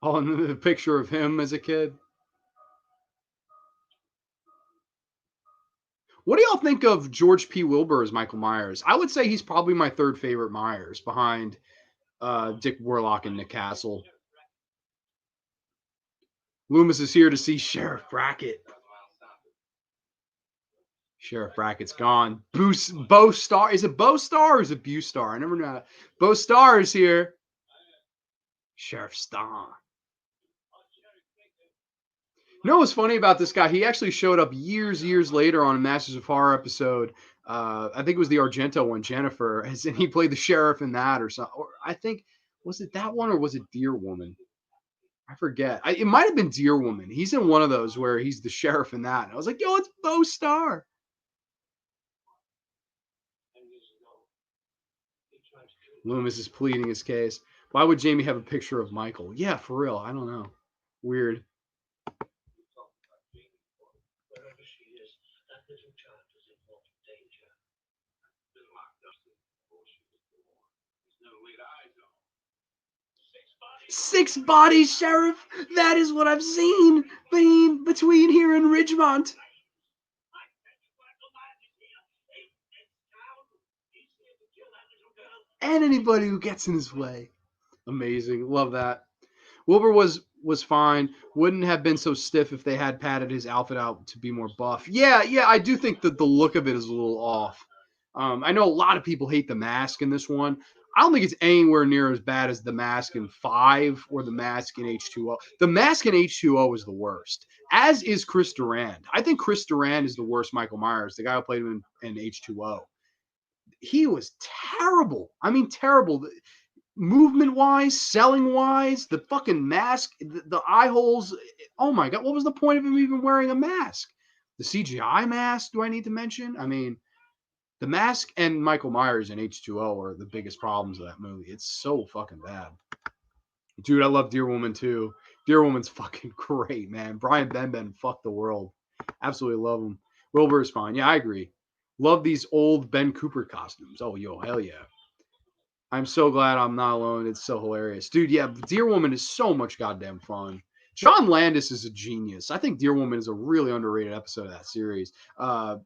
Oh, and the picture of him as a kid. What do y'all think of George P. Wilbur as Michael Myers? I would say he's probably my third favorite Myers behind Dick Warlock and Nick Castle. Loomis is here to see Sheriff Brackett. Sheriff Brackett's gone. Bo Star. Is it Bo Star or is it Bu Star? I never know. Bo Star is here. Sheriff Star. You know what's funny about this guy? He actually showed up years later on a Masters of Horror episode. I think it was the Argento one, Jennifer, and he played the sheriff in that or something. Or I think, was it that one or was it Deer Woman? I forget. It might have been Deer Woman. He's in one of those where he's the sheriff in that. And I was like, yo, it's Bo Star. Loomis is pleading his case. Why would Jamie have a picture of Michael? Yeah, for real. I don't know. Weird. 6 bodies, Sheriff. That is what I've seen between here and Ridgemont. And anybody who gets in his way. Amazing. Love that. Wilbur was fine. Wouldn't have been so stiff if they had padded his outfit out to be more buff. Yeah, I do think that the look of it is a little off. I know a lot of people hate the mask in this one. I don't think it's anywhere near as bad as the mask in 5 or the mask in H2O. The mask in H2O is the worst, as is Chris Durand. I think Chris Durand is the worst Michael Myers, the guy who played him in H2O. He was terrible. I mean, terrible. Movement wise, selling wise, the fucking mask, the eye holes. Oh my God, what was the point of him even wearing a mask? The CGI mask, do I need to mention? I mean, the mask and Michael Myers in H2O are the biggest problems of that movie. It's so fucking bad. Dude, I love Deer Woman too. Deer Woman's fucking great, man. Brian Benben fucked the world. Absolutely love him. Wilbur is fine. Yeah, I agree. Love these old Ben Cooper costumes. Oh, yo, hell yeah. I'm so glad I'm not alone. It's so hilarious. Dude, yeah, Deer Woman is so much goddamn fun. John Landis is a genius. I think Deer Woman is a really underrated episode of that series. Our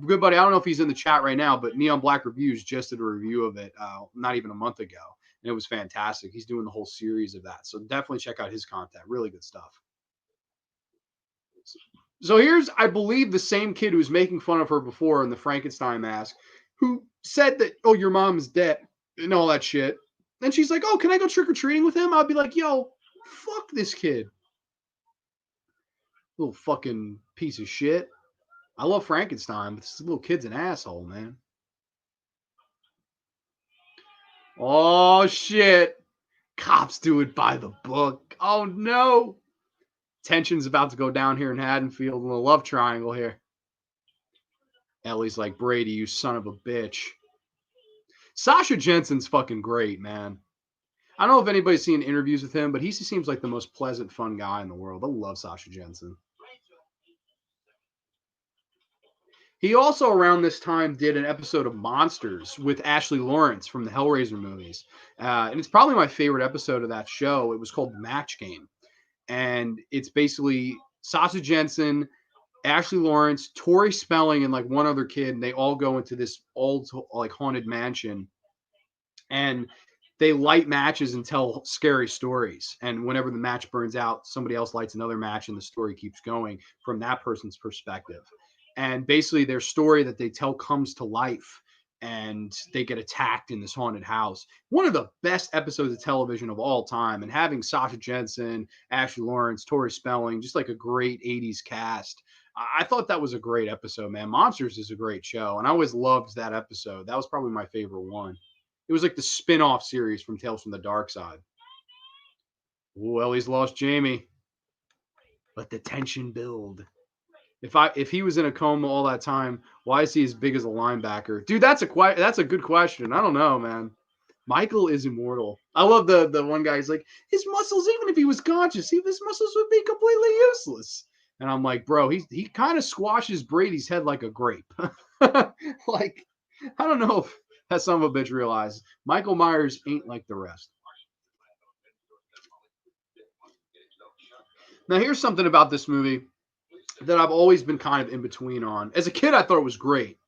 good buddy, I don't know if he's in the chat right now, but Neon Black Reviews just did a review of it not even a month ago. And it was fantastic. He's doing the whole series of that. So definitely check out his content. Really good stuff. So here's, I believe, the same kid who was making fun of her before in the Frankenstein mask, who said that, oh, your mom's dead and all that shit. And she's like, oh, can I go trick or treating with him? I'd be like, yo, fuck this kid. Little fucking piece of shit. I love Frankenstein, but this little kid's an asshole, man. Oh, shit. Cops do it by the book. Oh, no. Tension's about to go down here in Haddonfield in the love triangle here. Ellie's like, Brady, you son of a bitch. Sasha Jensen's fucking great, man. I don't know if anybody's seen interviews with him, but he seems like the most pleasant, fun guy in the world. I love Sasha Jensen. He also, around this time, did an episode of Monsters with Ashley Lawrence from the Hellraiser movies. And it's probably my favorite episode of that show. It was called Match Game. And it's basically Sasha Jensen, Ashley Lawrence, Tori Spelling, and like one other kid. And they all go into this old, like, haunted mansion. And they light matches and tell scary stories. And whenever the match burns out, somebody else lights another match and the story keeps going from that person's perspective. And basically, their story that they tell comes to life and they get attacked in this haunted house. One of the best episodes of television of all time. And having Sasha Jensen, Ashley Lawrence, Tori Spelling, just like a great 80s cast. I thought that was a great episode, man. Monsters is a great show. And I always loved that episode. That was probably my favorite one. It was like the spin-off series from Tales from the Dark Side. Well, he's lost Jamie. Let the tension build. If he was in a coma all that time, why is he as big as a linebacker? Dude, that's a good question. I don't know, man. Michael is immortal. I love the one guy. He's like, his muscles, even if he was conscious, his muscles would be completely useless. And I'm like, bro, he kind of squashes Brady's head like a grape. Like, I don't know if that son of a bitch realized Michael Myers ain't like the rest. Now, here's something about this movie that I've always been kind of in between on. As a kid, I thought it was great.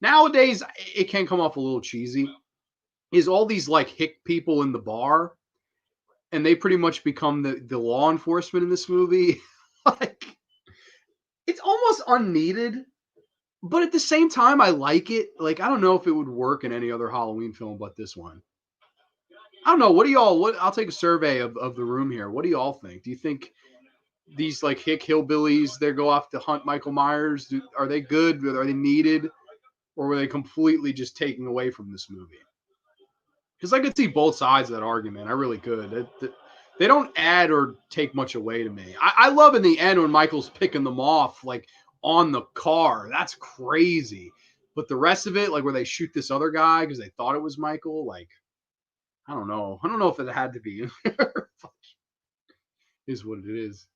Nowadays, it can come off a little cheesy. Is all these like hick people in the bar, and they pretty much become the law enforcement in this movie. Like, it's almost unneeded, but at the same time, I like it. Like, I don't know if it would work in any other Halloween film but this one. I don't know. What do y'all? What I'll take a survey of the room here. What do y'all think? Do you think these like hick hillbillies they go off to hunt Michael Myers? Are they good? Are they needed? Or were they completely just taking away from this movie? Because I could see both sides of that argument. I really could. They don't add or take much away to me. I love in the end when Michael's picking them off like on the car. That's crazy. But the rest of it, like where they shoot this other guy because they thought it was Michael, like I don't know. I don't know if it had to be. Is what it is.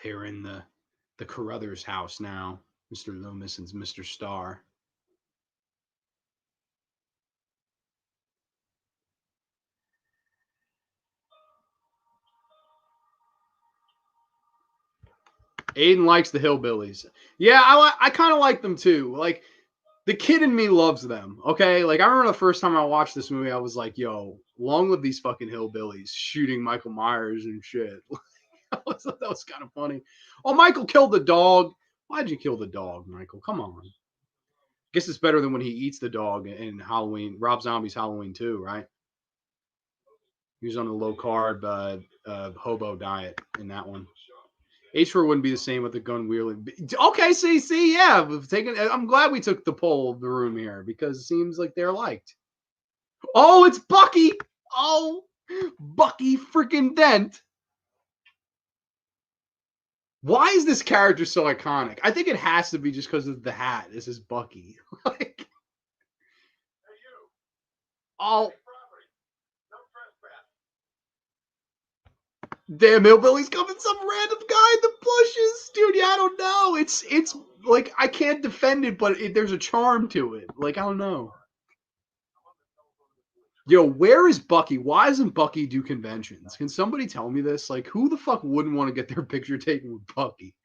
They're in the Carruthers house now. Mr. Loomis and Mr. Starr. Aiden likes the Hillbillies. Yeah, I kind of like them too. Like, the kid in me loves them. Okay, like I remember the first time I watched this movie, I was like, "Yo, long live these fucking hillbillies shooting Michael Myers and shit." That was kind of funny. Oh, Michael killed the dog. Why'd you kill the dog, Michael? Come on. Guess it's better than when he eats the dog in Halloween, Rob Zombie's Halloween 2, right? He was on a low carb hobo diet in that one. H4 wouldn't be the same with the gun wielding. Okay, see, yeah. We've taken. I'm glad we took the poll of the room here because it seems like they're liked. Oh, it's Bucky. Oh, Bucky freaking Dent. Why is this character so iconic? I think it has to be just because of the hat. This is Bucky. Like, oh, damn hillbilly's coming, some random guy in the bushes, dude. Yeah, I don't know. It's like I can't defend it, but there's a charm to it. Like I don't know. Yo, where is Bucky? Why doesn't Bucky do conventions? Can somebody tell me this? Like, who the fuck wouldn't want to get their picture taken with Bucky?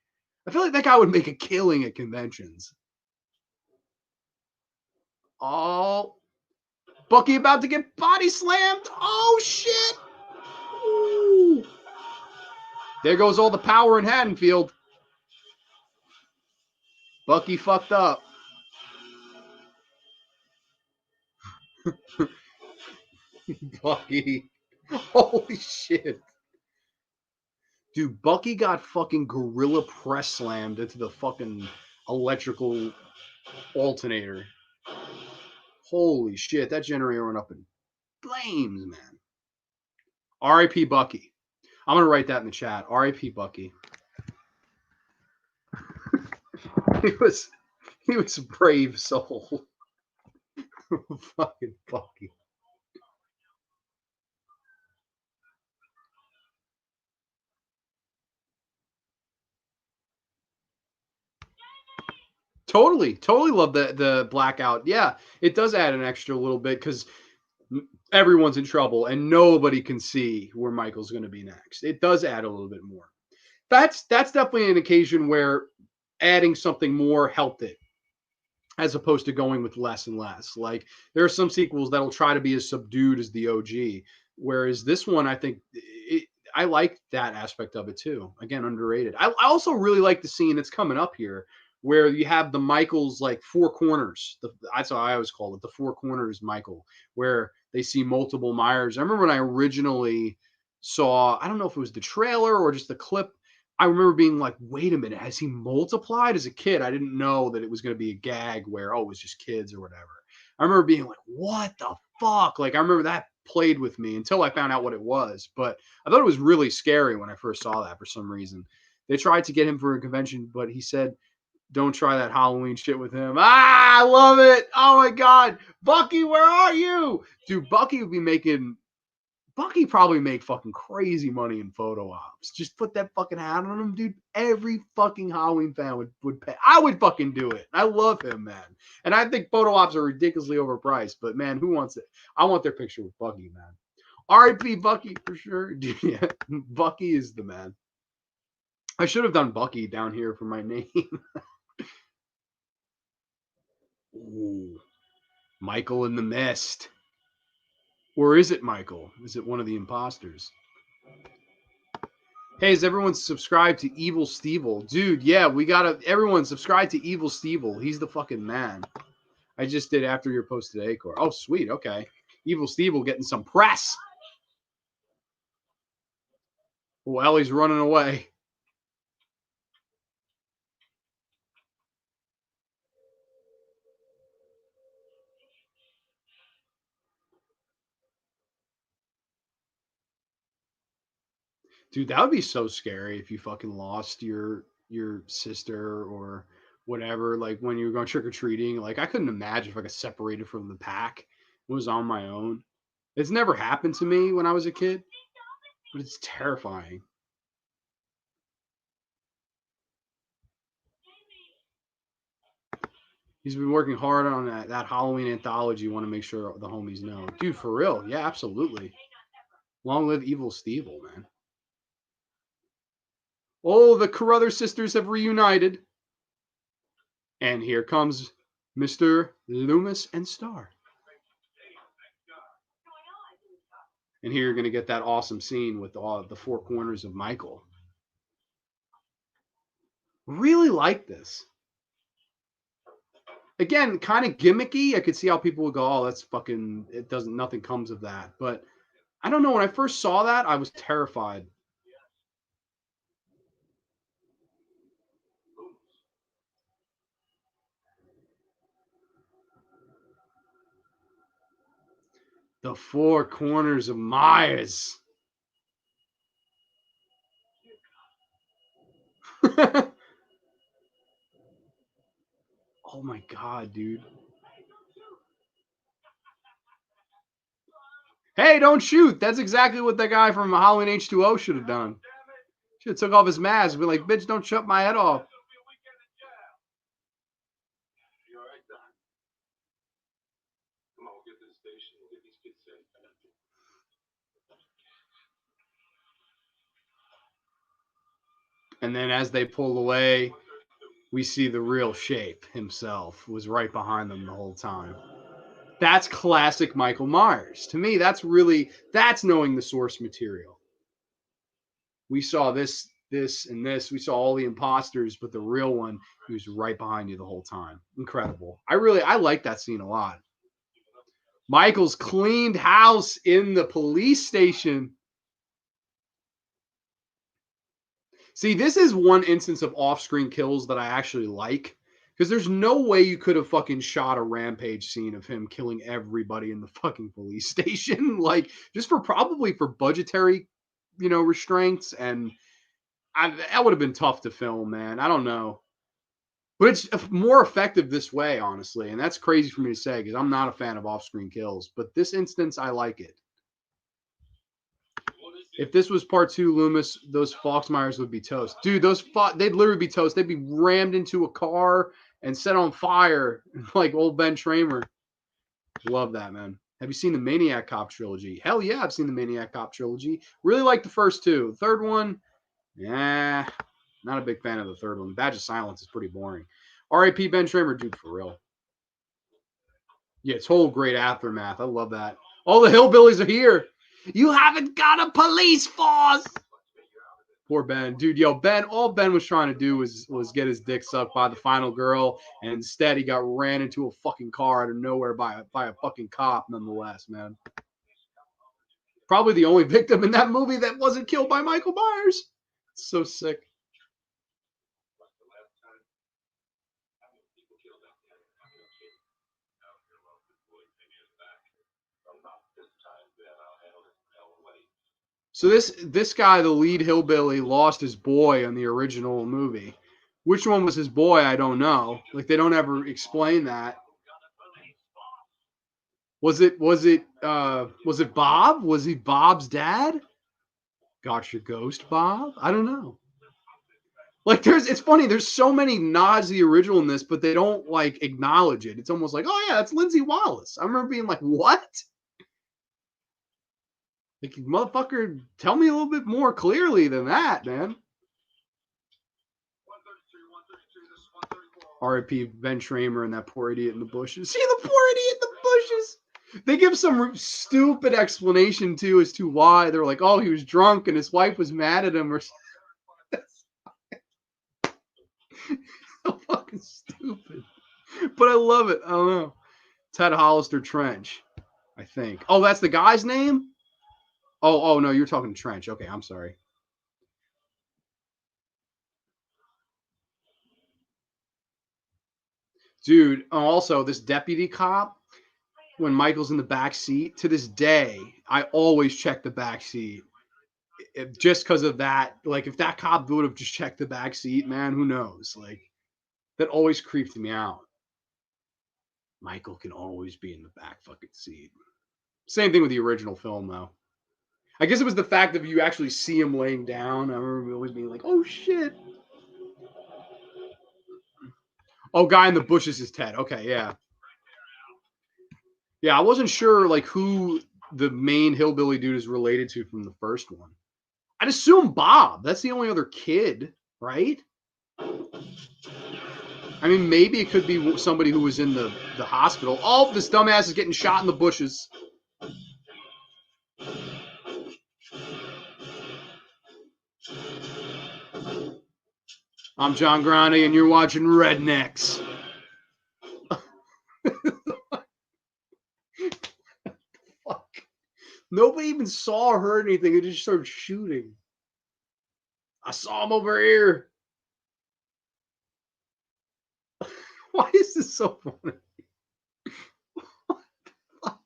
I feel like that guy would make a killing at conventions. Oh, Bucky about to get body slammed. Oh, shit. Ooh. There goes all the power in Haddonfield. Bucky fucked up. Bucky. Holy shit. Dude, Bucky got fucking gorilla press slammed into the fucking electrical alternator. Holy shit, that generator went up in flames, man. R.I.P. Bucky. I'm gonna write that in the chat. R.I.P. Bucky. he was a brave soul. Fucking Bucky. Totally love the blackout. Yeah, it does add an extra little bit because everyone's in trouble and nobody can see where Michael's going to be next. It does add a little bit more. That's definitely an occasion where adding something more helped it, as opposed to going with less and less. Like there are some sequels that'll try to be as subdued as the OG, whereas this one, I think I like that aspect of it too. Again, underrated. I also really like the scene that's coming up here where you have the Michael's like four corners. That's how I always call it, the four corners Michael, where they see multiple Myers. I remember when I originally saw, I don't know if it was the trailer or just the clip, I remember being like, wait a minute, has he multiplied? As a kid, I didn't know that it was going to be a gag where, oh, it was just kids or whatever. I remember being like, what the fuck? Like, I remember that played with me until I found out what it was. But I thought it was really scary when I first saw that for some reason. They tried to get him for a convention, but he said, don't try that Halloween shit with him. Ah, I love it. Oh my God. Bucky, where are you? Dude, Bucky probably make fucking crazy money in photo ops. Just put that fucking hat on him, dude. Every fucking Halloween fan would pay. I would fucking do it. I love him, man. And I think photo ops are ridiculously overpriced, but man, who wants it? I want their picture with Bucky, man. R.I.P. Bucky for sure. Dude, yeah, Bucky is the man. I should have done Bucky down here for my name. Ooh, Michael in the Mist. Or is it Michael? Is it one of the imposters? Hey, is everyone subscribed to Evil Stevel? Dude, yeah, we gotta everyone subscribe to Evil Stevel. He's the fucking man. I just did after your post today, Core. Oh, sweet, okay. Evil Stevel getting some press. Oh, Ellie's running away. Dude, that would be so scary if you fucking lost your sister or whatever. Like when you were going trick or treating, like I couldn't imagine if I got separated from the pack. It was on my own. It's never happened to me when I was a kid, but it's terrifying. He's been working hard on that Halloween anthology. Want to make sure the homies know, dude. For real, yeah, absolutely. Long live Evil Stevel, man. Oh, the Carruthers sisters have reunited. And here comes Mr. Loomis and Star. And here you're going to get that awesome scene with all the four corners of Michael. Really like this. Again, kind of gimmicky. I could see how people would go, oh, that's fucking, it doesn't, nothing comes of that. But I don't know. When I first saw that, I was terrified. The four corners of Myers. Oh my God, dude. Hey, don't shoot. That's exactly what that guy from Halloween H2O should have done. Should have took off his mask and be like, bitch, don't shut my head off. And then as they pull away, we see the real shape himself was right behind them the whole time. That's classic Michael Myers. To me, that's knowing the source material. We saw this, and this. We saw all the imposters, but the real one, he was right behind you the whole time. Incredible. I like that scene a lot. Michael's cleaned house in the police station. See, this is one instance of off-screen kills that I actually like. Because there's no way you could have fucking shot a rampage scene of him killing everybody in the fucking police station. Like, just probably for budgetary, restraints. And that would have been tough to film, man. I don't know. But it's more effective this way, honestly. And that's crazy for me to say because I'm not a fan of off-screen kills. But this instance, I like it. If this was part 2, Loomis, those Foxmeyers would be toast. Dude, they'd literally be toast. They'd be rammed into a car and set on fire like old Ben Tramer. Love that, man. Have you seen the Maniac Cop trilogy? Hell yeah, I've seen the Maniac Cop trilogy. Really like the first 2. The third one, not a big fan of the third one. Badge of Silence is pretty boring. R.I.P. Ben Tramer, dude, for real. Yeah, total great aftermath. I love that. All the hillbillies are here. You haven't got a police force. Poor Ben. Dude, Ben, all Ben was trying to do was get his dick sucked by the final girl, and instead he got ran into a fucking car out of nowhere by a fucking cop, nonetheless, man. Probably the only victim in that movie that wasn't killed by Michael Myers. It's so sick. So this guy, the lead hillbilly, lost his boy on the original movie. Which one was his boy? I don't know. Like they don't ever explain that. Was it Bob? Was he Bob's dad? Got your ghost, Bob? I don't know. Like it's funny, there's so many nods to the original in this, but they don't like acknowledge it. It's almost like, oh yeah, that's Lindsay Wallace. I remember being like, what? Like, motherfucker, tell me a little bit more clearly than that, man. R.I.P. Ben Tramer and that poor idiot in the bushes. See the poor idiot in the bushes? They give some stupid explanation too as to why. They're like, oh, he was drunk and his wife was mad at him or something. So fucking stupid. But I love it. I don't know. Ted Hollister Trench, I think. Oh, that's the guy's name? Oh no, you're talking Trench. Okay, I'm sorry. Dude, also this deputy cop, when Michael's in the back seat, to this day, I always check the back seat. Just because of that. Like, if that cop would have just checked the back seat, man, who knows? Like, that always creeped me out. Michael can always be in the back fucking seat. Same thing with the original film, though. I guess it was the fact that you actually see him laying down. I remember always being like, oh shit. Oh, guy in the bushes is Ted. Okay, yeah. Yeah, I wasn't sure like who the main hillbilly dude is related to from the first one. I'd assume Bob. That's the only other kid, right? I mean, maybe it could be somebody who was in the hospital. Oh, this dumbass is getting shot in the bushes. I'm John Grande, and you're watching Rednecks. Fuck. Nobody even saw or heard anything. They just started shooting. I saw him over here. Why is this so funny? What the fuck?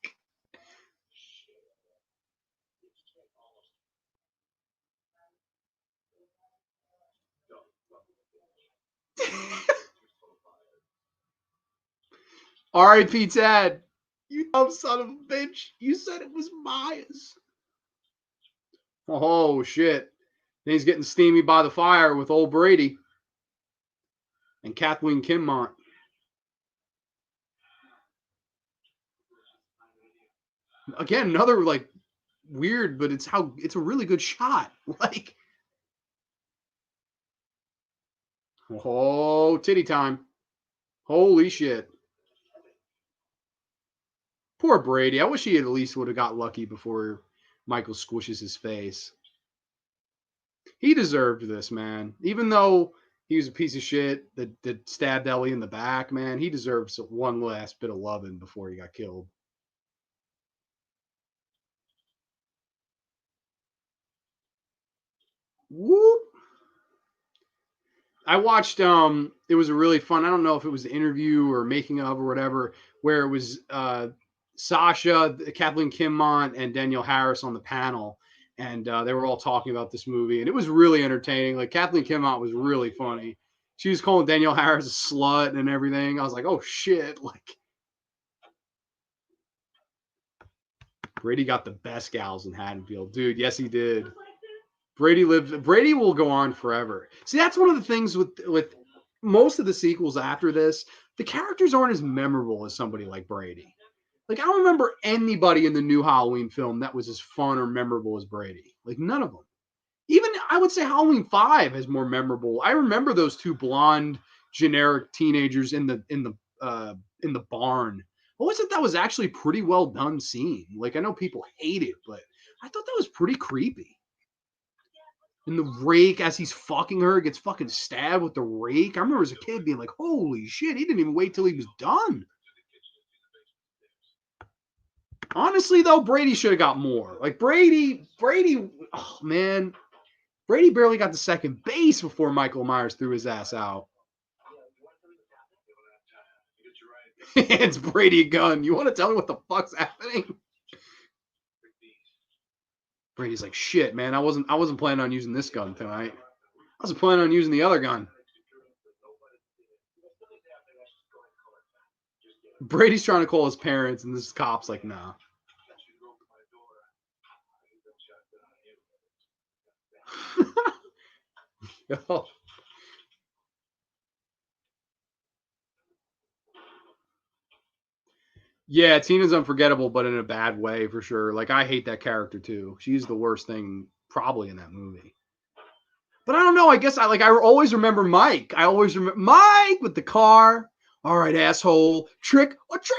R.I.P. Ted. You dumb son of a bitch. You said it was Myers. Oh, shit. Then he's getting steamy by the fire with old Brady and Kathleen Kinmont. Again, another like weird, but it's a really good shot. Like, oh, titty time. Holy shit. Poor Brady. I wish he at least would have got lucky before Michael squishes his face. He deserved this, man. Even though he was a piece of shit that stabbed Ellie in the back, man, he deserves one last bit of loving before he got killed. Whoop. I watched it was a really fun, I don't know if it was the interview or making of or whatever, where it was Sasha, Kathleen Kinmont, and Danielle Harris on the panel, and they were all talking about this movie, and it was really entertaining. Like Kathleen Kinmont was really funny. She was calling Danielle Harris a slut and everything. I was like, oh shit, like Brady got the best gals in Haddonfield, dude. Yes, he did. Brady will go on forever. See, that's one of the things with most of the sequels after this. The characters aren't as memorable as somebody like Brady. Like I don't remember anybody in the new Halloween film that was as fun or memorable as Brady. Like none of them. Even I would say Halloween 5 is more memorable. I remember those two blonde generic teenagers in the barn. What was it that was actually pretty well done scene? Like I know people hate it, but I thought that was pretty creepy. And the rake, as he's fucking her, gets fucking stabbed with the rake. I remember as a kid being like, holy shit, he didn't even wait till he was done. Honestly, though, Brady should have got more. Like Brady, oh man, Brady barely got to second base before Michael Myers threw his ass out. It's Brady a gun. You want to tell me what the fuck's happening? Brady's like, shit, man. I wasn't planning on using this gun tonight. I wasn't planning on using the other gun. Brady's trying to call his parents, and this cop's like, nah. Yo. Yeah, Tina's unforgettable, but in a bad way for sure. Like I hate that character too. She's the worst thing probably in that movie. But I don't know. I guess I always remember Mike. I always remember Mike with the car. All right, asshole. Trick or trick.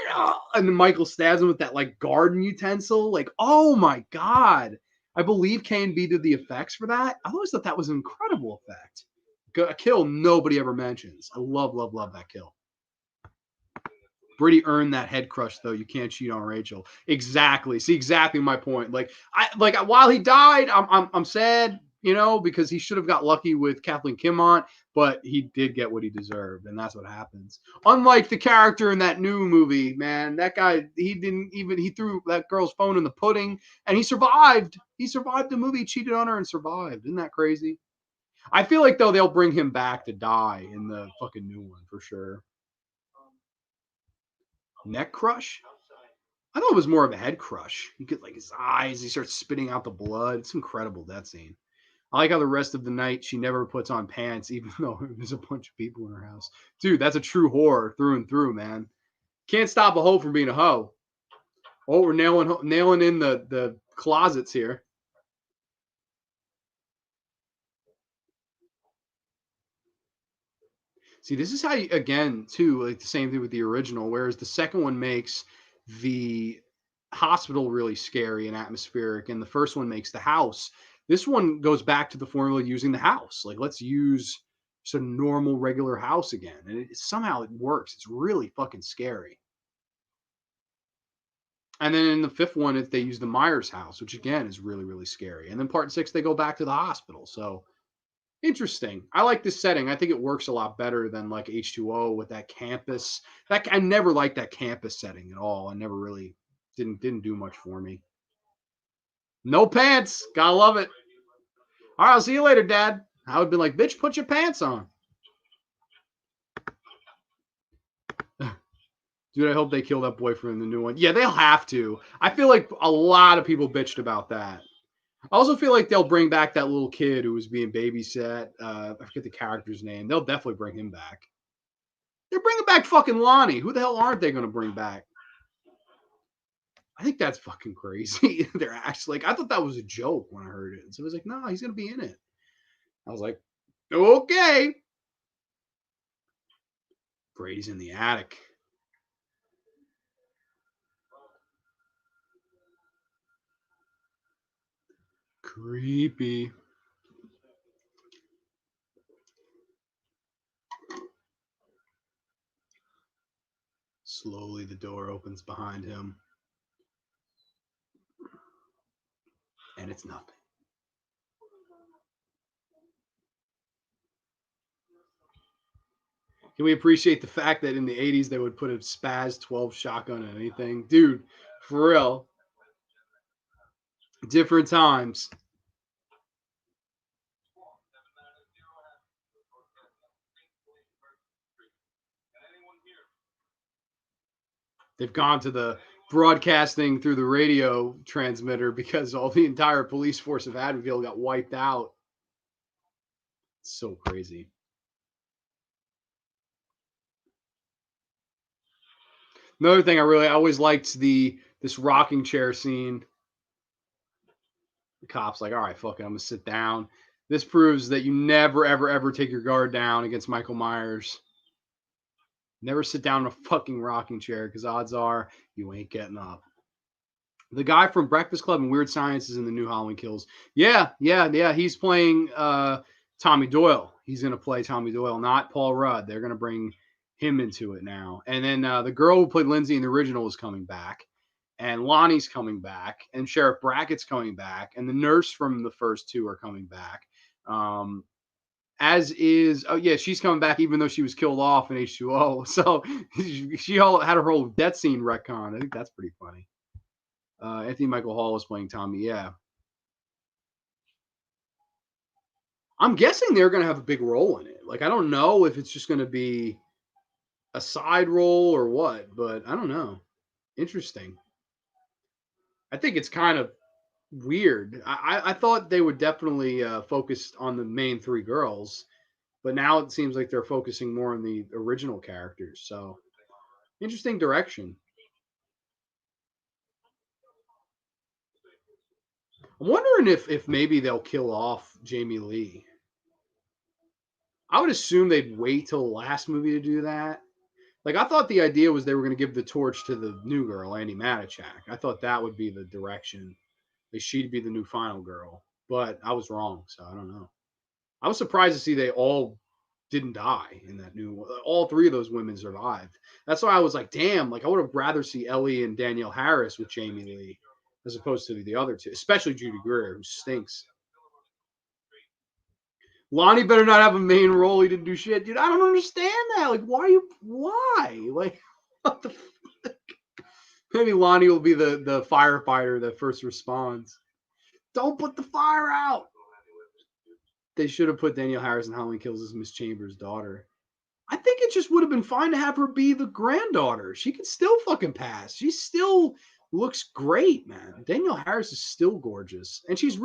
And then Michael stabs him with that like garden utensil. Like, oh my god. I believe K and B did the effects for that. I always thought that was an incredible effect. A kill nobody ever mentions. I love that kill. Brady earned that head crush though. You can't cheat on Rachel. Exactly. See, exactly my point. Like while he died, I'm sad, because he should have got lucky with Kathleen Kinmont, but he did get what he deserved, and that's what happens. Unlike the character in that new movie, man, that guy he threw that girl's phone in the pudding, and he survived. He survived the movie, cheated on her, and survived. Isn't that crazy? I feel like though they'll bring him back to die in the fucking new one for sure. Neck crush? I thought it was more of a head crush. You get like his eyes, he starts spitting out the blood. It's incredible, that scene. I like how the rest of the night she never puts on pants, even though there's a bunch of people in her house. Dude, that's a true horror through and through, man. Can't stop a hoe from being a hoe. Oh, we're nailing in the closets here. See, this is how you, again, too, like the same thing with the original, whereas the second one makes the hospital really scary and atmospheric, and the first one makes the house. This one goes back to the formula using the house. Like, let's use just a normal, regular house again. And somehow it works. It's really fucking scary. And then in the fifth one, they use the Myers house, which again is really, really scary. And then part six, they go back to the hospital. So interesting. I like this setting. I think it works a lot better than like H2O with that campus. That I never liked that campus setting at all. I never really didn't do much for me. No pants. Gotta love it. All right, I'll see you later, Dad. I would be like, bitch, put your pants on. Dude, I hope they kill that boyfriend in the new one. Yeah, they'll have to. I feel like a lot of people bitched about that. I also feel like they'll bring back that little kid who was being babysat. I forget the character's name. They'll definitely bring him back. They're bringing back fucking Lonnie. Who the hell aren't they going to bring back? I think that's fucking crazy. They're actually like, I thought that was a joke when I heard it. So I was like, no, he's going to be in it. I was like, okay. Brady's in the attic. Creepy. Slowly, the door opens behind him, and it's nothing. Can we appreciate the fact that in the 80s they would put a Spaz 12 shotgun on anything? Dude, for real. Different times. They've gone to the broadcasting through the radio transmitter because all the entire police force of Haddonfield got wiped out. It's so crazy. Another thing I always liked this rocking chair scene. The cop's like, all right, fuck it, I'm gonna sit down. This proves that you never, ever, ever take your guard down against Michael Myers. Never sit down in a fucking rocking chair because odds are you ain't getting up. The guy from Breakfast Club and Weird Science is in the new Halloween Kills. Yeah, yeah, yeah. He's playing Tommy Doyle. He's going to play Tommy Doyle, not Paul Rudd. They're going to bring him into it now. And then the girl who played Lindsay in the original is coming back. And Lonnie's coming back. And Sheriff Brackett's coming back. And the nurse from the first two are coming back. As is, oh yeah, she's coming back even though she was killed off in H2O. So she all had her whole death scene retcon. I think that's pretty funny. Anthony Michael Hall is playing Tommy. Yeah, I'm guessing they're going to have a big role in it. Like, I don't know if it's just going to be a side role or what, but I don't know. Interesting. I think it's kind of weird. I thought they would definitely focus on the main three girls, but now it seems like they're focusing more on the original characters. So interesting direction. I'm wondering if maybe they'll kill off Jamie Lee. I would assume they'd wait till the last movie to do that. Like, I thought the idea was they were going to give the torch to the new girl, Andy Manichak. I thought that would be the direction. That she'd be the new final girl. But I was wrong, so I don't know. I was surprised to see they all didn't die in that new one. All three of those women survived. That's why I was like, damn, like I would have rather see Ellie and Danielle Harris with Jamie Lee as opposed to the other two, especially Judy Greer, who stinks. Lonnie better not have a main role. He didn't do shit, dude. I don't understand that. Like, why are you? Why? Like, what the? Maybe Lonnie will be the firefighter that first responds. Don't put the fire out. They should have put Danielle Harris in Halloween Kills as Miss Chambers' daughter. I think it just would have been fine to have her be the granddaughter. She could still fucking pass. She still looks great, man. Danielle Harris is still gorgeous, and she's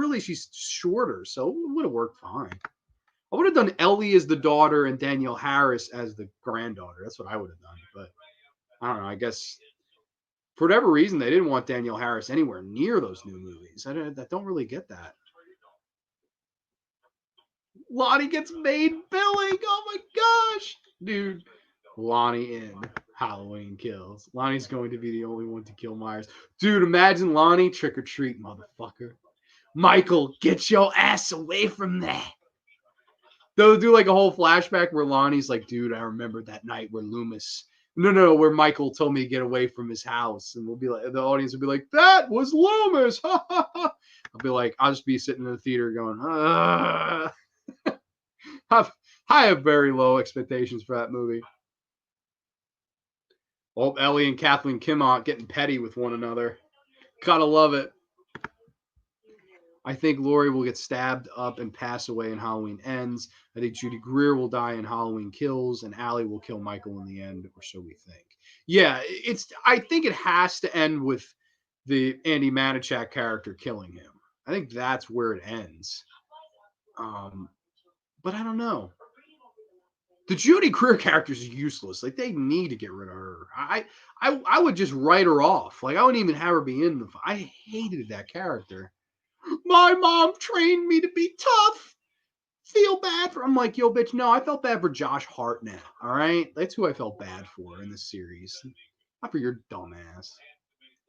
shorter, so it would have worked fine. I would have done Ellie as the daughter and Danielle Harris as the granddaughter. That's what I would have done. But I don't know. I guess for whatever reason they didn't want Danielle Harris anywhere near those new movies. I don't really get that. Lonnie gets made billing. Oh my gosh. Dude, Lonnie in Halloween Kills. Lonnie's going to be the only one to kill Myers. Dude, imagine Lonnie trick or treat, motherfucker. Michael, get your ass away from that. They'll do like a whole flashback where Lonnie's like, dude, I remember that night where Loomis. No, where Michael told me to get away from his house. And we'll be like, the audience will be like, that was Loomis. I'll be like, I'll just be sitting in the theater going, I have very low expectations for that movie. Oh, Ellie and Kathleen Kimmott getting petty with one another. Gotta love it. I think Laurie will get stabbed up and pass away in Halloween Ends. I think Judy Greer will die in Halloween Kills, and Allie will kill Michael in the end, or so we think. Yeah, I think it has to end with the Andy Manichak character killing him. I think that's where it ends. But I don't know. The Judy Greer character is useless. Like, they need to get rid of her. I would just write her off. Like, I wouldn't even have her be in the. I hated that character. My mom trained me to be tough. Feel bad for. I'm like, yo, bitch. No, I felt bad for Josh Hartnett. All right, that's who I felt bad for in this series. Not for your dumb ass.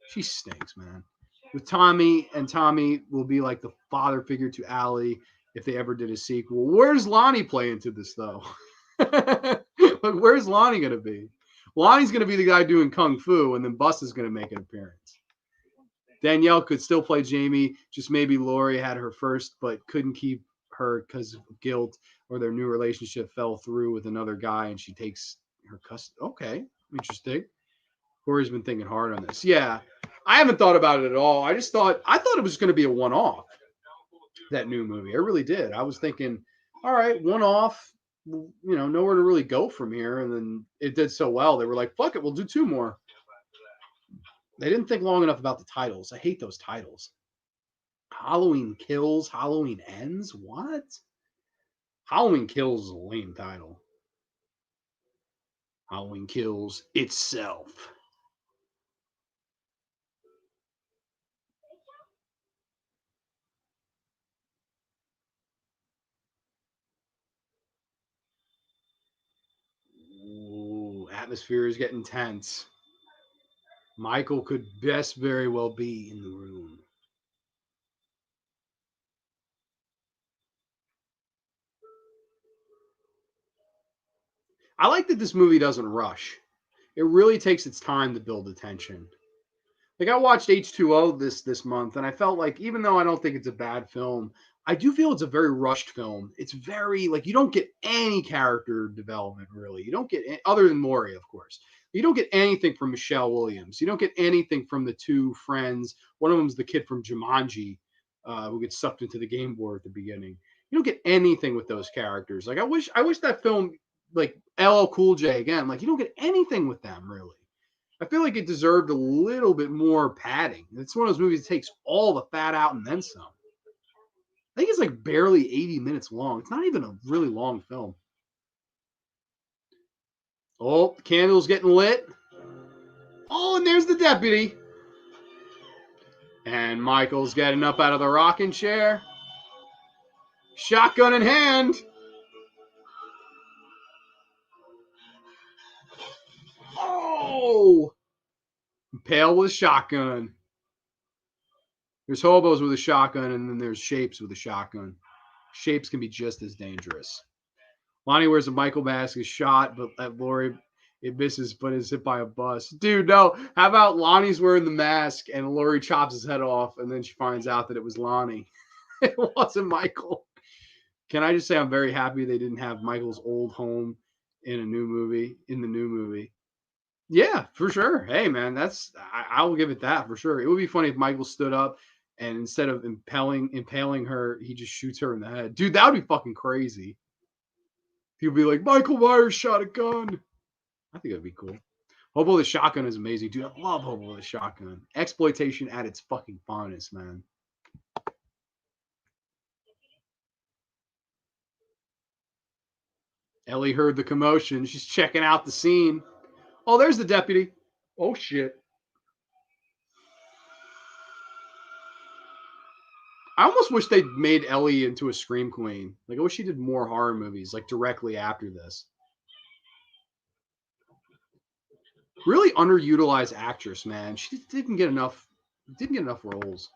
She stinks, man. With Tommy, and Tommy will be like the father figure to Allie if they ever did a sequel. Where's Lonnie play into this though? Like, where's Lonnie gonna be? Lonnie's gonna be the guy doing kung fu, and then Bus is gonna make an appearance. Danielle could still play Jamie, just maybe Laurie had her first, but couldn't keep her because of guilt, or their new relationship fell through with another guy, and she takes her custody. Okay, interesting. Corey's been thinking hard on this. Yeah, I haven't thought about it at all. I thought it was going to be a one-off. That new movie, I really did. I was thinking, all right, one-off. Nowhere to really go from here. And then it did so well, they were like, fuck it, we'll do two more. They didn't think long enough about the titles. I hate those titles. Halloween Kills, Halloween Ends? What? Halloween Kills is a lame title. Halloween Kills itself. Ooh, atmosphere is getting tense. Michael could best very well be in the room. I like that this movie doesn't rush. It really takes its time to build the tension. Like, I watched H2O this month, and I felt like, even though I don't think it's a bad film, I do feel it's a very rushed film. It's very, like, you don't get any character development, really. You don't get, other than Maury, of course. You don't get anything from Michelle Williams. You don't get anything from the two friends. One of them's the kid from Jumanji, who gets sucked into the game board at the beginning. You don't get anything with those characters. Like, I wish that film, like LL Cool J again, like, you don't get anything with them, really. I feel like it deserved a little bit more padding. It's one of those movies that takes all the fat out and then some. I think it's like barely 80 minutes long. It's not even a really long film. Oh, the candle's getting lit. Oh, and there's the deputy. And Michael's getting up out of the rocking chair. Shotgun in hand. Oh! Pale with a shotgun. There's hobos with a shotgun, and then there's shapes with a shotgun. Shapes can be just as dangerous. Lonnie wears a Michael mask, is shot, but at Laurie, it misses, but is hit by a bus. Dude, no. How about Lonnie's wearing the mask, and Laurie chops his head off, and then she finds out that it was Lonnie. It wasn't Michael. Can I just say I'm very happy they didn't have Michael's old home in the new movie. Yeah, for sure. Hey, man, I will give it that for sure. It would be funny if Michael stood up and instead of impaling her, he just shoots her in the head. Dude, that would be fucking crazy. He'll be like, Michael Myers shot a gun. I think that'd be cool. Hobo the Shotgun is amazing, dude. I love Hobo the Shotgun. Exploitation at its fucking finest, man. Ellie heard the commotion. She's checking out the scene. Oh, there's the deputy. Oh, shit. I almost wish they'd made Ellie into a Scream Queen. Like, I wish she did more horror movies, like, directly after this. Really underutilized actress, man. She didn't get enough roles.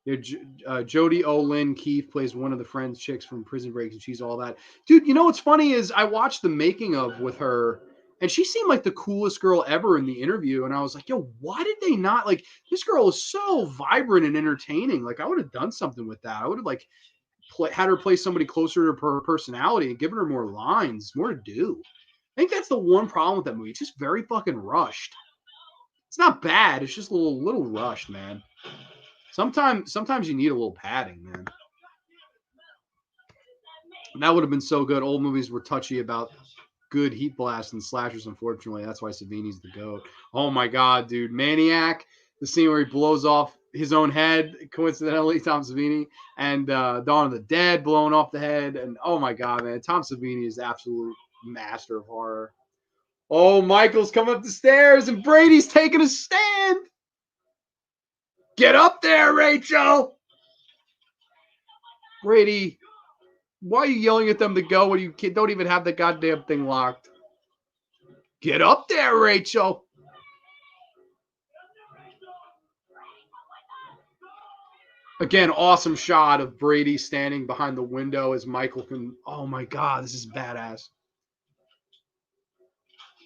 You know, Jodie Olin Keefe plays one of the friends chicks from Prison Break, and she's all that. Dude, you know what's funny is I watched the making of with her, and she seemed like the coolest girl ever in the interview. And I was like, yo, why did they not, like, this girl is so vibrant and entertaining. Like, I would have done something with that. I would have, like, had her play somebody closer to her personality and given her more lines, more to do. I think that's the one problem with that movie. It's just very fucking rushed. It's not bad. It's just a little rushed, man. Sometimes you need a little padding, man. And that would have been so good. Old movies were touchy about good heat blasts and slashers, unfortunately. That's why Savini's the GOAT. Oh my god, dude. Maniac, the scene where he blows off his own head, coincidentally, Tom Savini, and Dawn of the Dead blowing off the head. And oh my god, man. Tom Savini is the absolute master of horror. Oh, Michael's coming up the stairs and Brady's taking a stand. Get up there, Rachel. Brady, why are you yelling at them to go when you don't even have the goddamn thing locked? Get up there, Rachel. Again, awesome shot of Brady standing behind the window as Michael can. Oh my god, this is badass.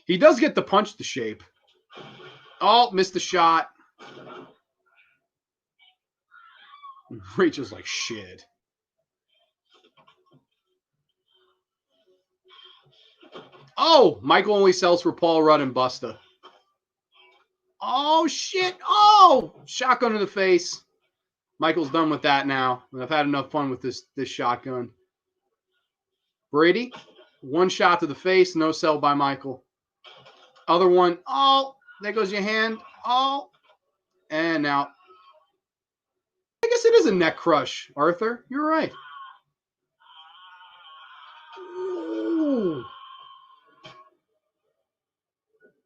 He does get the punch to shape. Oh, missed the shot. Rachel's like, shit. Oh, Michael only sells for Paul Rudd and Busta. Oh, shit. Oh, shotgun to the face. Michael's done with that now. I've had enough fun with this shotgun. Brady, one shot to the face, no sell by Michael. Other one. Oh, there goes your hand. Oh, and now. I guess it is a neck crush, Arthur. You're right. Ooh.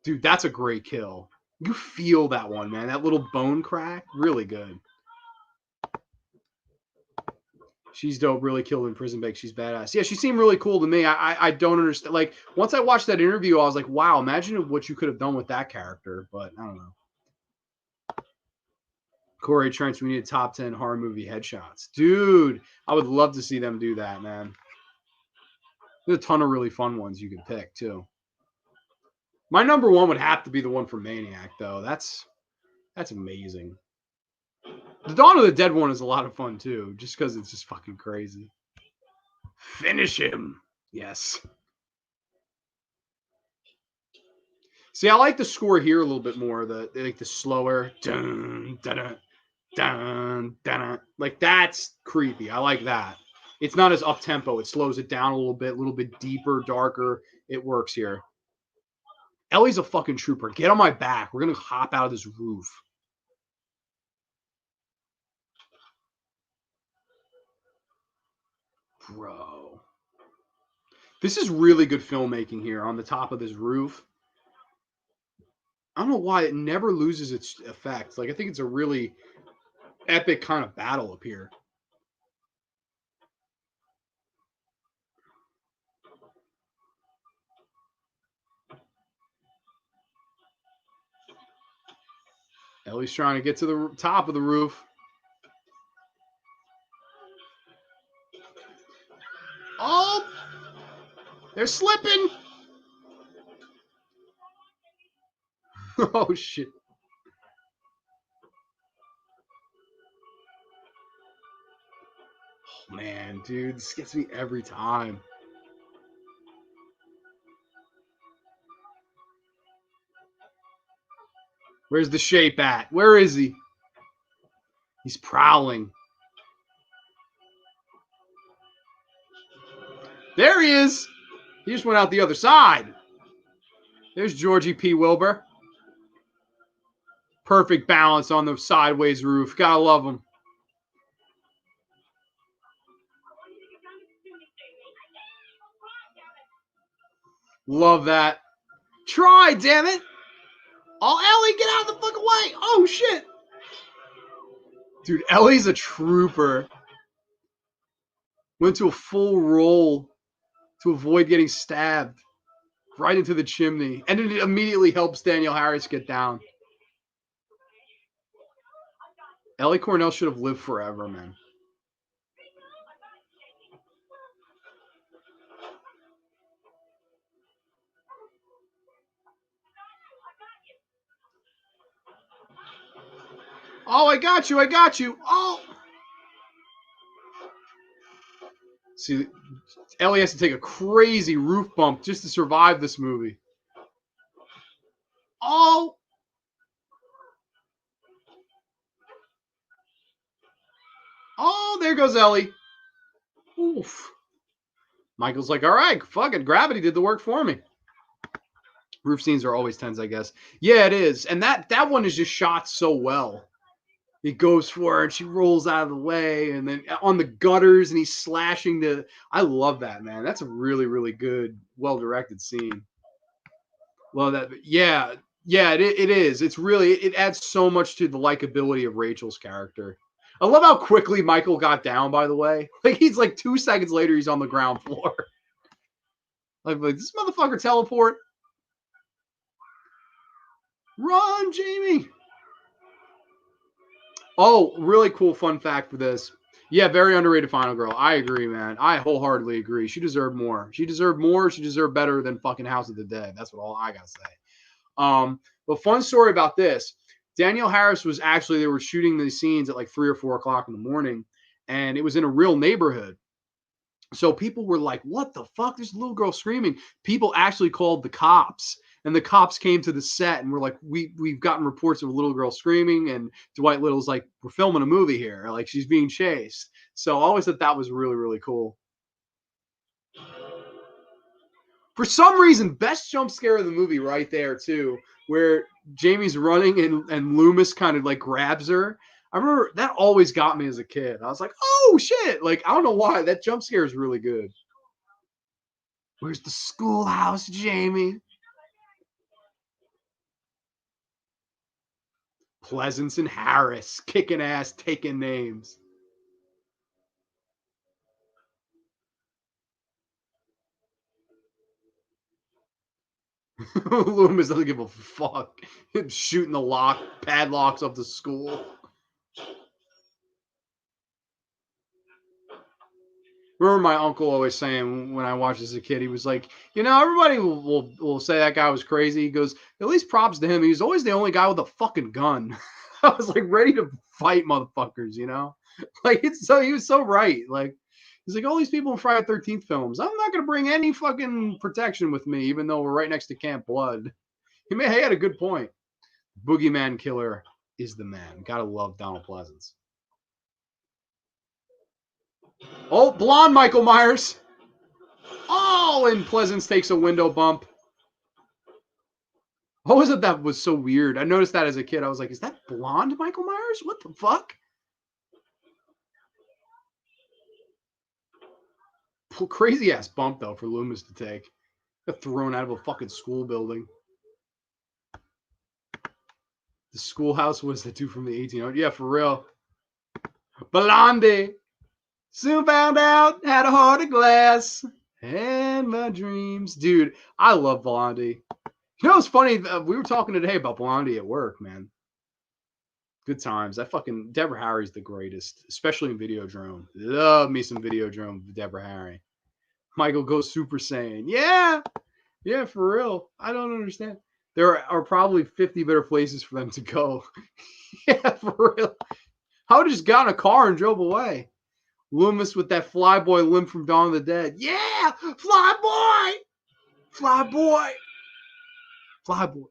Dude, that's a great kill. You feel that one, man. That little bone crack. Really good. She's dope. Really killed in Prison Break. She's badass. Yeah, she seemed really cool to me. I don't understand. Like, once I watched that interview, I was like, wow, imagine what you could have done with that character. But I don't know. Corey Trent, we need a top 10 horror movie headshots. Dude, I would love to see them do that, man. There's a ton of really fun ones you could pick, too. My number one would have to be the one for Maniac, though. That's amazing. The Dawn of the Dead one is a lot of fun, too, just because it's just fucking crazy. Finish him. Yes. See, I like the score here a little bit more. The slower. Dun, dun, dun, dun. Like, that's creepy. I like that. It's not as up-tempo. It slows it down a little bit deeper, darker. It works here. Ellie's a fucking trooper. Get on my back. We're going to hop out of this roof. Bro. This is really good filmmaking here on the top of this roof. I don't know why it never loses its effect. Like, I think it's a really epic kind of battle up here. Ellie's trying to get to the top of the roof. Oh! They're slipping! Oh, shit. Oh, man, dude. This gets me every time. Where's the shape at? Where is he? He's prowling. There he is. He just went out the other side. There's Georgie P. Wilbur. Perfect balance on the sideways roof. Gotta love him. Love that. Try, damn it. Oh, Ellie, get out of the fucking way. Oh, shit. Dude, Ellie's a trooper. Went to a full roll to avoid getting stabbed right into the chimney. And it immediately helps Danielle Harris get down. Ellie Cornell should have lived forever, man. Oh, I got you. I got you. Oh. See, Ellie has to take a crazy roof bump just to survive this movie. Oh. Oh, there goes Ellie. Oof. Michael's like, all right, fuck it. Gravity did the work for me. Roof scenes are always tense, I guess. Yeah, it is. And that one is just shot so well. He goes for her and she rolls out of the way, and then on the gutters and he's slashing the. I love that, man. That's a really, really good, well directed scene. Love that. Yeah, yeah, it is. It's really it adds so much to the likability of Rachel's character. I love how quickly Michael got down. By the way, like he's like 2 seconds later, he's on the ground floor. like this motherfucker teleport. Run, Jamie. Oh, really cool fun fact for this. Yeah, very underrated final girl. I agree, man. I wholeheartedly agree. She deserved more. She deserved more. She deserved better than fucking House of the Dead. That's what all I gotta say. But fun story about this. Danielle Harris was actually, they were shooting these scenes at like 3 or 4 o'clock in the morning, and it was in a real neighborhood. So people were like, what the fuck? There's a little girl screaming. People actually called the cops. And the cops came to the set and were like, we've gotten reports of a little girl screaming. And Dwight Little's like, we're filming a movie here. Like, she's being chased. So I always thought that was really, really cool. For some reason, best jump scare of the movie right there, too, where Jamie's running and Loomis kind of like grabs her. I remember that always got me as a kid. I was like, oh shit. Like, I don't know why. That jump scare is really good. Where's the schoolhouse, Jamie? Pleasance and Harris, kicking ass, taking names. Loomis doesn't give a fuck. Him shooting the padlocks of the school. Remember my uncle always saying when I watched as a kid, he was like, everybody will say that guy was crazy. He goes, at least props to him. He was always the only guy with a fucking gun. I was like ready to fight motherfuckers, Like he was so right. Like he's like, all these people in Friday the 13th films, I'm not gonna bring any fucking protection with me, even though we're right next to Camp Blood. He had a good point. Boogeyman Killer is the man. Gotta love Donald Pleasance. Oh, blonde Michael Myers. Oh, and Pleasance takes a window bump. What was it that was so weird? I noticed that as a kid. I was like, is that blonde Michael Myers? What the fuck? Crazy ass bump, though, for Loomis to take. Got thrown out of a fucking school building. The schoolhouse was the two from the 1800s. Yeah, for real. Blondie. Soon found out, had a heart of glass. And my dreams. Dude, I love Blondie. It's funny. We were talking today about Blondie at work, man. Good times. That fucking Deborah Harry's the greatest, especially in Videodrome. Love me some Videodrome with Deborah Harry. Michael goes Super Saiyan. Yeah, for real. I don't understand. There are probably 50 better places for them to go. Yeah, for real. I would have just got in a car and drove away. Loomis with that flyboy limp from Dawn of the Dead. Yeah, flyboy, flyboy, flyboy.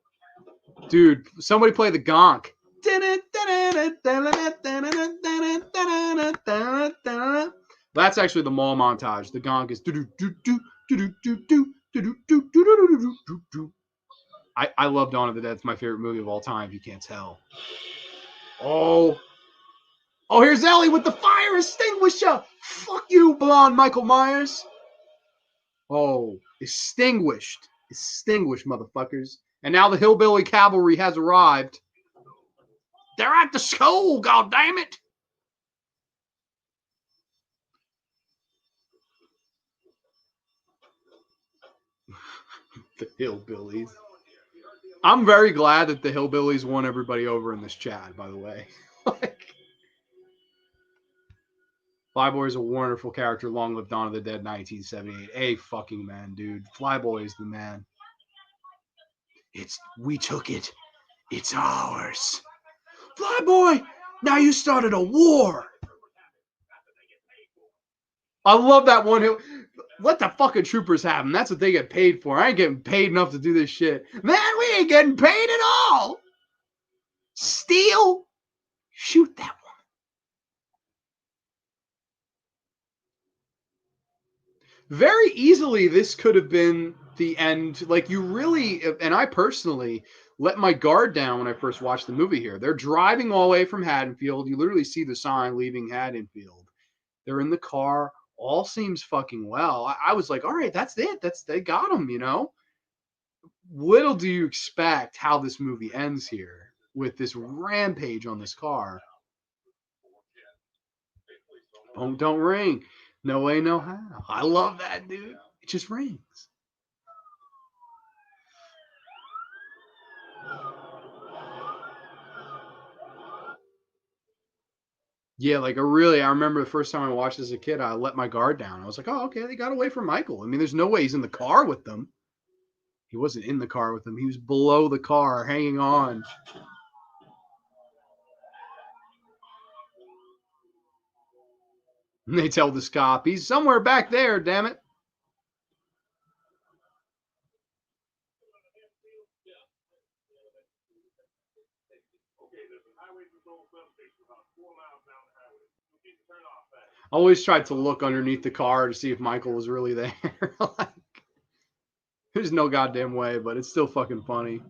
Dude, somebody play the gonk. That's actually the mall montage. The gonk is. I love Dawn of the Dead. It's my favorite movie of all time, if you can't tell. Oh, here's Ellie with the fire extinguisher. Fuck you, blonde Michael Myers. Oh, extinguished, motherfuckers. And now the hillbilly cavalry has arrived. They're at the school, goddammit. The Hillbillies. I'm very glad that the Hillbillies won everybody over in this chat, by the way. Like, Flyboy is a wonderful character. Long live Dawn of the Dead, 1978. A fucking man, dude. Flyboy is the man. We took it. It's ours. Flyboy, now you started a war. I love that one. Let the fucking troopers have them. That's what they get paid for. I ain't getting paid enough to do this shit. Man, we ain't getting paid at all. Steal. Shoot that one. Very easily, this could have been the end. Like, you really, and I personally let my guard down when I first watched the movie here. They're driving all the way from Haddonfield. You literally see the sign leaving Haddonfield. They're in the car. All seems fucking well. I was like, all right, that's it. They got him, you know? Little do you expect how this movie ends here with this rampage on this car. Phone don't ring. No way, no how. I love that, dude. It just rings. Yeah, like I remember the first time I watched as a kid, I let my guard down. I was like, oh, okay, they got away from Michael. I mean, there's no way he's in the car with them. He wasn't in the car with them. He was below the car, hanging on. And they tell this cop, he's somewhere back there, damn it. I always tried to look underneath the car to see if Michael was really there. Like, there's no goddamn way, but it's still fucking funny.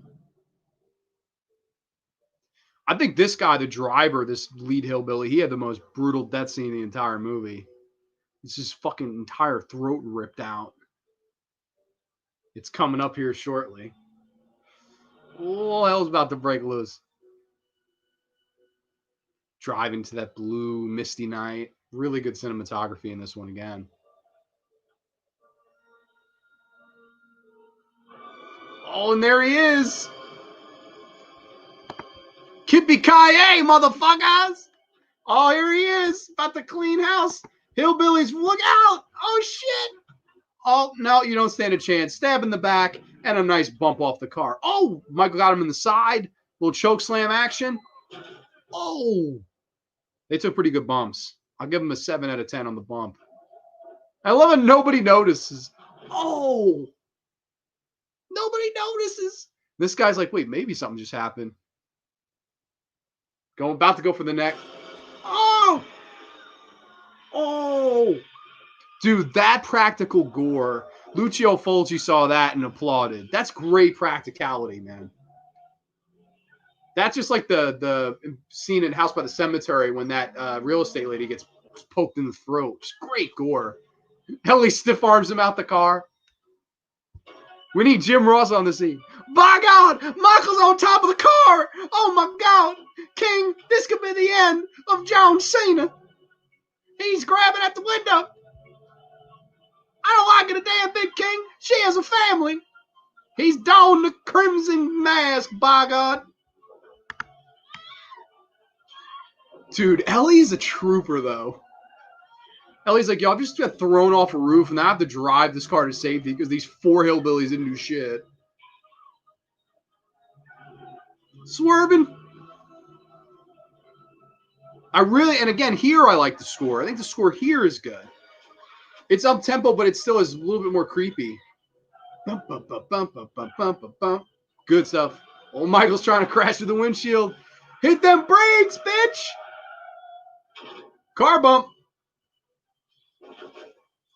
I think this guy, the driver, this lead hillbilly, he had the most brutal death scene in the entire movie. It's just fucking entire throat ripped out. It's coming up here shortly. Oh, hell's about to break loose. Driving to that blue, misty night. Really good cinematography in this one again. Oh, and there he is. Yippee-ki-yay, motherfuckers. Oh, here he is. About to clean house. Hillbillies, look out. Oh, shit. Oh, no, you don't stand a chance. Stab in the back and a nice bump off the car. Oh, Michael got him in the side. Little choke slam action. Oh, they took pretty good bumps. I'll give him a 7 out of 10 on the bump. I love it. Nobody notices. Oh, nobody notices. This guy's like, wait, maybe something just happened. About to go for the neck. Oh, oh, dude, that practical gore. Lucio Fulci saw that and applauded. That's great practicality, man. That's just like the scene in House by the Cemetery when that real estate lady gets poked in the throat. Just great gore. Ellie stiff arms him out the car. We need Jim Ross on the scene. By God, Michael's on top of the car. Oh my God, King, this could be the end of John Cena. He's grabbing at the window. I don't like it a damn bit, King. She has a family. He's donned the crimson mask, by God. Dude, Ellie's a trooper, though. Ellie's like, yo, I've just got thrown off a roof, and I have to drive this car to safety because these 4 hillbillies didn't do shit. Swerving. And again, here I like the score. I think the score here is good. It's up tempo, but it still is a little bit more creepy. Bump, bump, bump, bump, bump, bump, bump, bump, bump. Good stuff. Old Michael's trying to crash through the windshield. Hit them brakes, bitch! Car bump.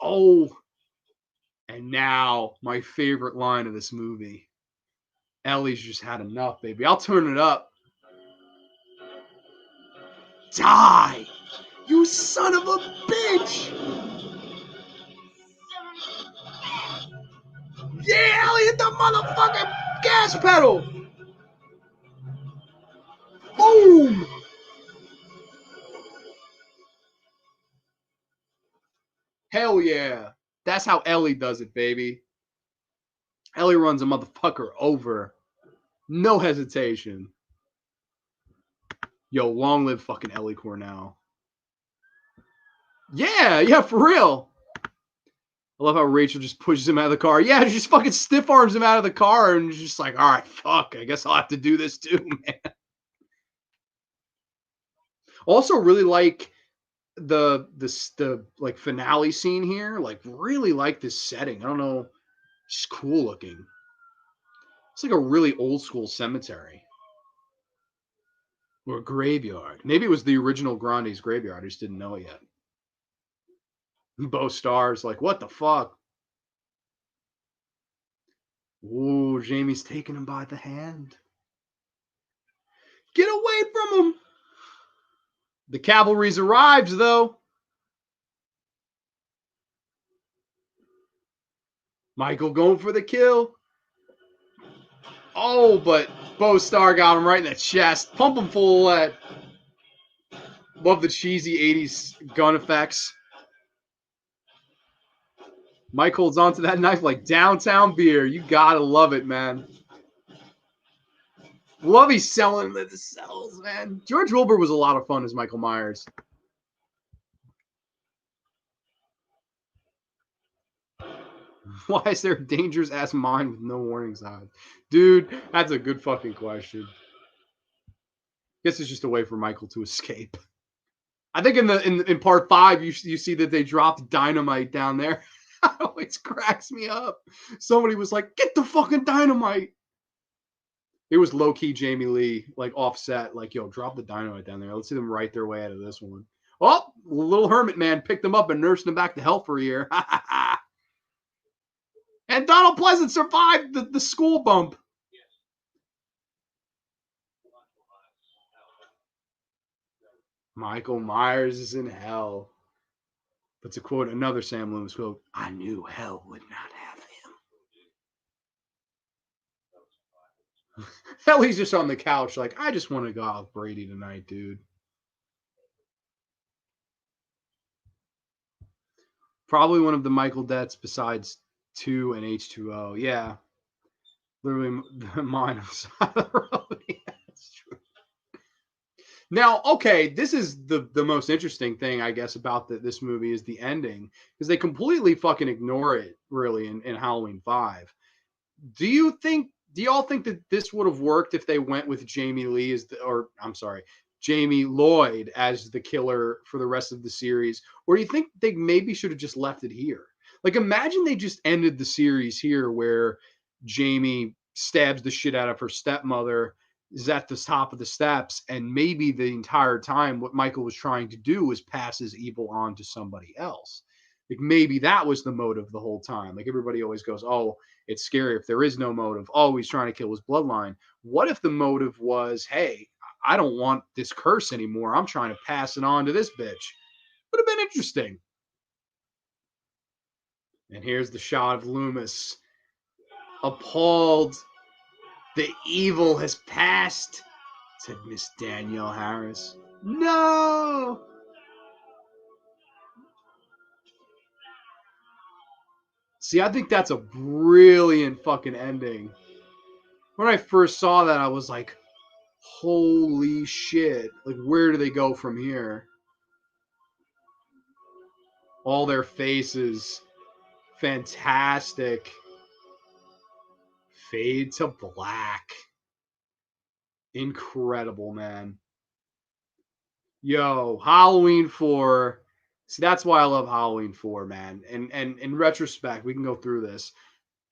Oh. And now, my favorite line of this movie. Ellie's just had enough, baby. I'll turn it up. Die! You son of a bitch! Yeah, Ellie hit the motherfucking gas pedal! Boom! Hell yeah. That's how Ellie does it, baby. Ellie runs a motherfucker over. No hesitation. Yo, long live fucking Ellie Cornell. Yeah, for real. I love how Rachel just pushes him out of the car. Yeah, she just fucking stiff arms him out of the car and just like, all right, fuck, I guess I'll have to do this too, man. Also, really like the like finale scene here. Like, really like this setting. I don't know, just cool looking. It's like a really old school cemetery or graveyard. Maybe it was the original Grande's graveyard. I just didn't know it yet. Both stars, like, what the fuck? Ooh, Jamie's taking him by the hand. Get away from him! The cavalry's arrived, though. Michael going for the kill. Oh, but Bo Star got him right in the chest. Pump him full of lead. Love the cheesy 80s gun effects. Mike holds onto that knife like downtown beer. You gotta love it, man. Love he's selling the cells, man. George Wilbur was a lot of fun as Michael Myers. Why is there a dangerous ass mine with no warning signs? Dude, that's a good fucking question. Guess it's just a way for Michael to escape. I think in part 5 you see that they dropped dynamite down there. It always cracks me up. Somebody was like, "Get the fucking dynamite." It was low key Jamie Lee, like offset, like, "Yo, drop the dynamite down there. Let's see them write their way out of this one." Oh, little hermit man picked them up and nursed them back to health for a year. And Donald Pleasance survived the school bump. Michael Myers is in hell. But to quote another Sam Loomis quote, "I knew hell would not have him." Ellie's just on the couch, like, I just want to go out with Brady tonight, dude. Probably one of the Michael deaths besides 2 and H2O. Yeah. Literally the mine on the side of the road. Yeah, that's true. Now, okay, this is the most interesting thing, I guess, about this movie is the ending because they completely fucking ignore it, really, in Halloween 5. Do y'all think that this would have worked if they went with Jamie Lee or I'm sorry, Jamie Lloyd as the killer for the rest of the series? Or do you think they maybe should have just left it here? Like, imagine they just ended the series here where Jamie stabs the shit out of her stepmother, is at the top of the steps, and maybe the entire time what Michael was trying to do was pass his evil on to somebody else. Like, maybe that was the motive the whole time. Like, everybody always goes, "Oh, it's scary if there is no motive. Oh, he's trying to kill his bloodline." What if the motive was, "Hey, I don't want this curse anymore. I'm trying to pass it on to this bitch." Would have been interesting. And here's the shot of Loomis, appalled. The evil has passed, said Miss Danielle Harris. No! See, I think that's a brilliant fucking ending. When I first saw that, I was like, holy shit. Like, where do they go from here? All their faces. Fantastic. Fade to black. Incredible, man. Yo, Halloween 4. See, that's why I love Halloween 4, man. And in retrospect, we can go through this.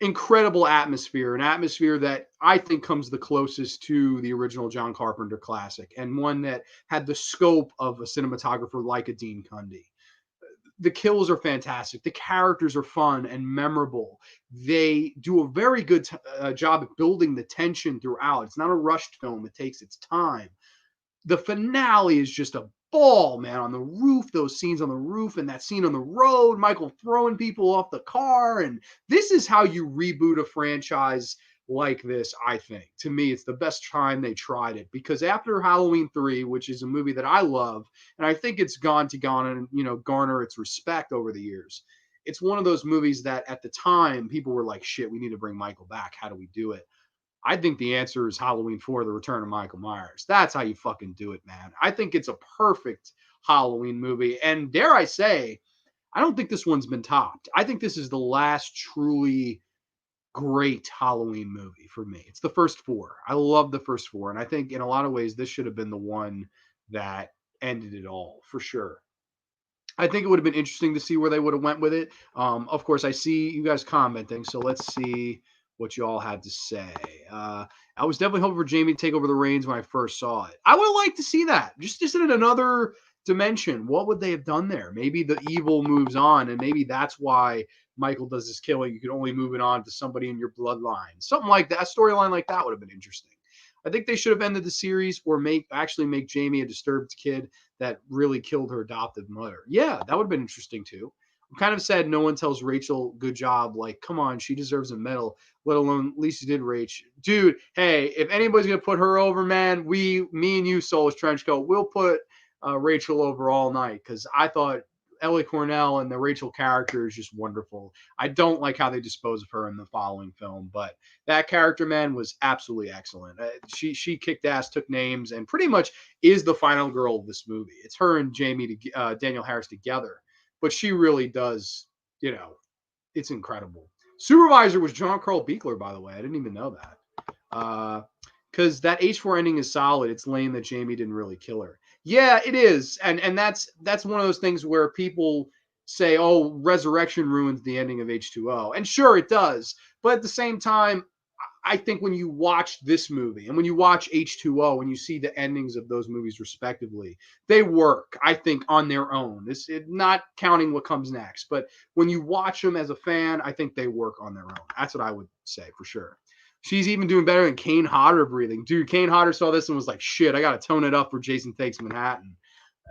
Incredible atmosphere, an atmosphere that I think comes the closest to the original John Carpenter classic, and one that had the scope of a cinematographer like a Dean Cundy. The kills are fantastic. The characters are fun and memorable. They do a very good job at building the tension throughout. It's not a rushed film. It takes its time. The finale is just a ball, man, on the roof, those scenes on the roof and that scene on the road, Michael throwing people off the car. And this is how you reboot a franchise like this, I think. To me, it's the best time they tried it because after Halloween 3, which is a movie that I love, and I think it's gone and, garner its respect over the years. it's one of those movies that at the time people were like, shit, we need to bring Michael back. How do we do it? I think the answer is Halloween 4, The Return of Michael Myers. That's how you fucking do it, man. I think it's a perfect Halloween movie. And dare I say, I don't think this one's been topped. I think this is the last truly great Halloween movie for me. It's the first four. I love the first four. And I think in a lot of ways, this should have been the one that ended it all for sure. I think it would have been interesting to see where they would have went with it. Of course, I see you guys commenting, so let's see what you all had to say. I was definitely hoping for Jamie to take over the reins when I first saw it. I would have liked to see that, just in another dimension. What would they have done there? Maybe the evil moves on, and maybe that's why Michael does this killing. You can only move it on to somebody in your bloodline. Something like that. A storyline like that would have been interesting. I think they should have ended the series or make Jamie a disturbed kid that really killed her adopted mother. Yeah, that would have been interesting too. I'm kind of sad no one tells Rachel good job. Like, come on, she deserves a medal, let alone at least you did, Rach. Dude, hey, if anybody's gonna put her over, man, me and you, Soulless Trenchcoat, we'll put Rachel over all night because I thought Ellie Cornell and the Rachel character is just wonderful. I don't like how they dispose of her in the following film, but that character, man, was absolutely excellent. She kicked ass, took names, and pretty much is the final girl of this movie. It's her and Danielle Harris together, but she really does, it's incredible. Supervisor was John Carl Beekler, by the way. I didn't even know that. Because that H4 ending is solid. It's lame that Jamie didn't really kill her. Yeah, it is, and that's one of those things where people say, "Oh, resurrection ruins the ending of H2O," and sure it does. But at the same time, I think when you watch this movie and when you watch H2O, when you see the endings of those movies respectively, they work, I think, on their own. Not counting what comes next, but when you watch them as a fan, I think they work on their own. That's what I would say for sure. She's even doing better than Kane Hodder breathing. Dude, Kane Hodder saw this and was like, shit, I got to tone it up for Jason Takes Manhattan.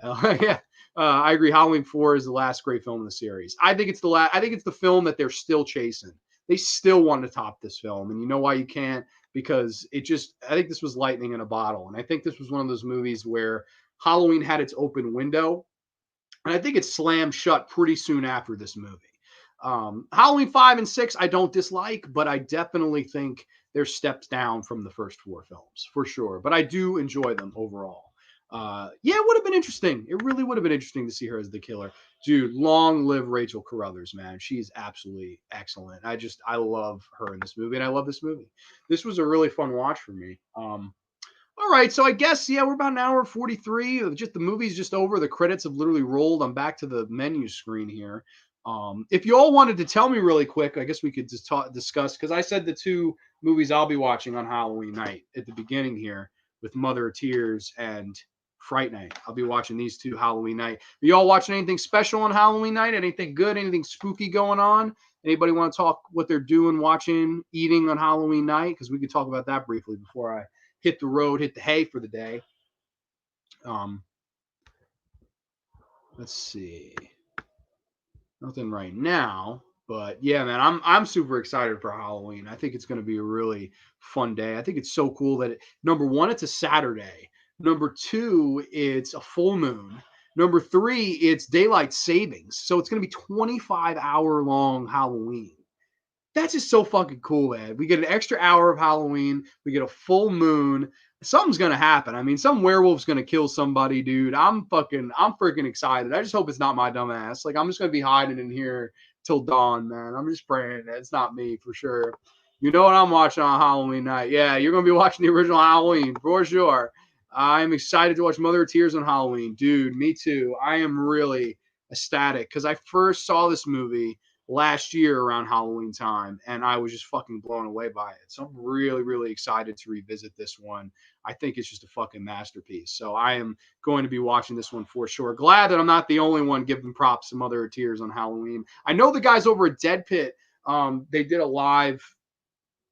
Yeah, I agree. Halloween 4 is the last great film in the series. I think it's I think it's the film that they're still chasing. They still want to top this film, and you know why you can't? Because I think this was lightning in a bottle, and I think this was one of those movies where Halloween had its open window, and I think it slammed shut pretty soon after this movie. Halloween 5 and 6, I don't dislike, but I definitely think they're steps down from the first four films for sure. But I do enjoy them overall. Yeah, it would have been interesting. It really would have been interesting to see her as the killer. Dude, long live Rachel Carruthers, man. She's absolutely excellent. I love her in this movie, and I love this movie. This was a really fun watch for me. All right, so I guess we're about an hour 43. Just the movie's just over. The credits have literally rolled. I'm back to the menu screen here. If you all wanted to tell me really quick, I guess we could just discuss because I said the two movies I'll be watching on Halloween night at the beginning here with Mother of Tears and Fright Night. I'll be watching these two Halloween night. Are you all watching anything special on Halloween night? Anything good? Anything spooky going on? Anybody want to talk what they're doing, watching, eating on Halloween night? Because we could talk about that briefly before I hit the road, hit the hay for the day. Let's see. Nothing right now, but yeah, man, I'm super excited for Halloween. I think it's going to be a really fun day. I think it's so cool that number one, it's a Saturday. Number two, it's a full moon. Number three, it's daylight savings. So it's going to be 25-hour long Halloween. That's just so fucking cool, man. We get an extra hour of Halloween. We get a full moon. Something's gonna happen. I mean, some werewolf's gonna kill somebody, dude. I'm freaking excited. I just hope it's not my dumb ass. Like, I'm just gonna be hiding in here till dawn, man. I'm just praying that it's not me for sure. You know what I'm watching on Halloween night? Yeah, you're gonna be watching the original Halloween for sure. I'm excited to watch Mother of Tears on Halloween, dude. Me too. I am really ecstatic because I first saw this movie last year around Halloween time, and I was just fucking blown away by it. So I'm really, really excited to revisit this one. I think it's just a fucking masterpiece. So I am going to be watching this one for sure. Glad that I'm not the only one giving props to Mother of Tears on Halloween. I know the guys over at Dead Pit, they did a live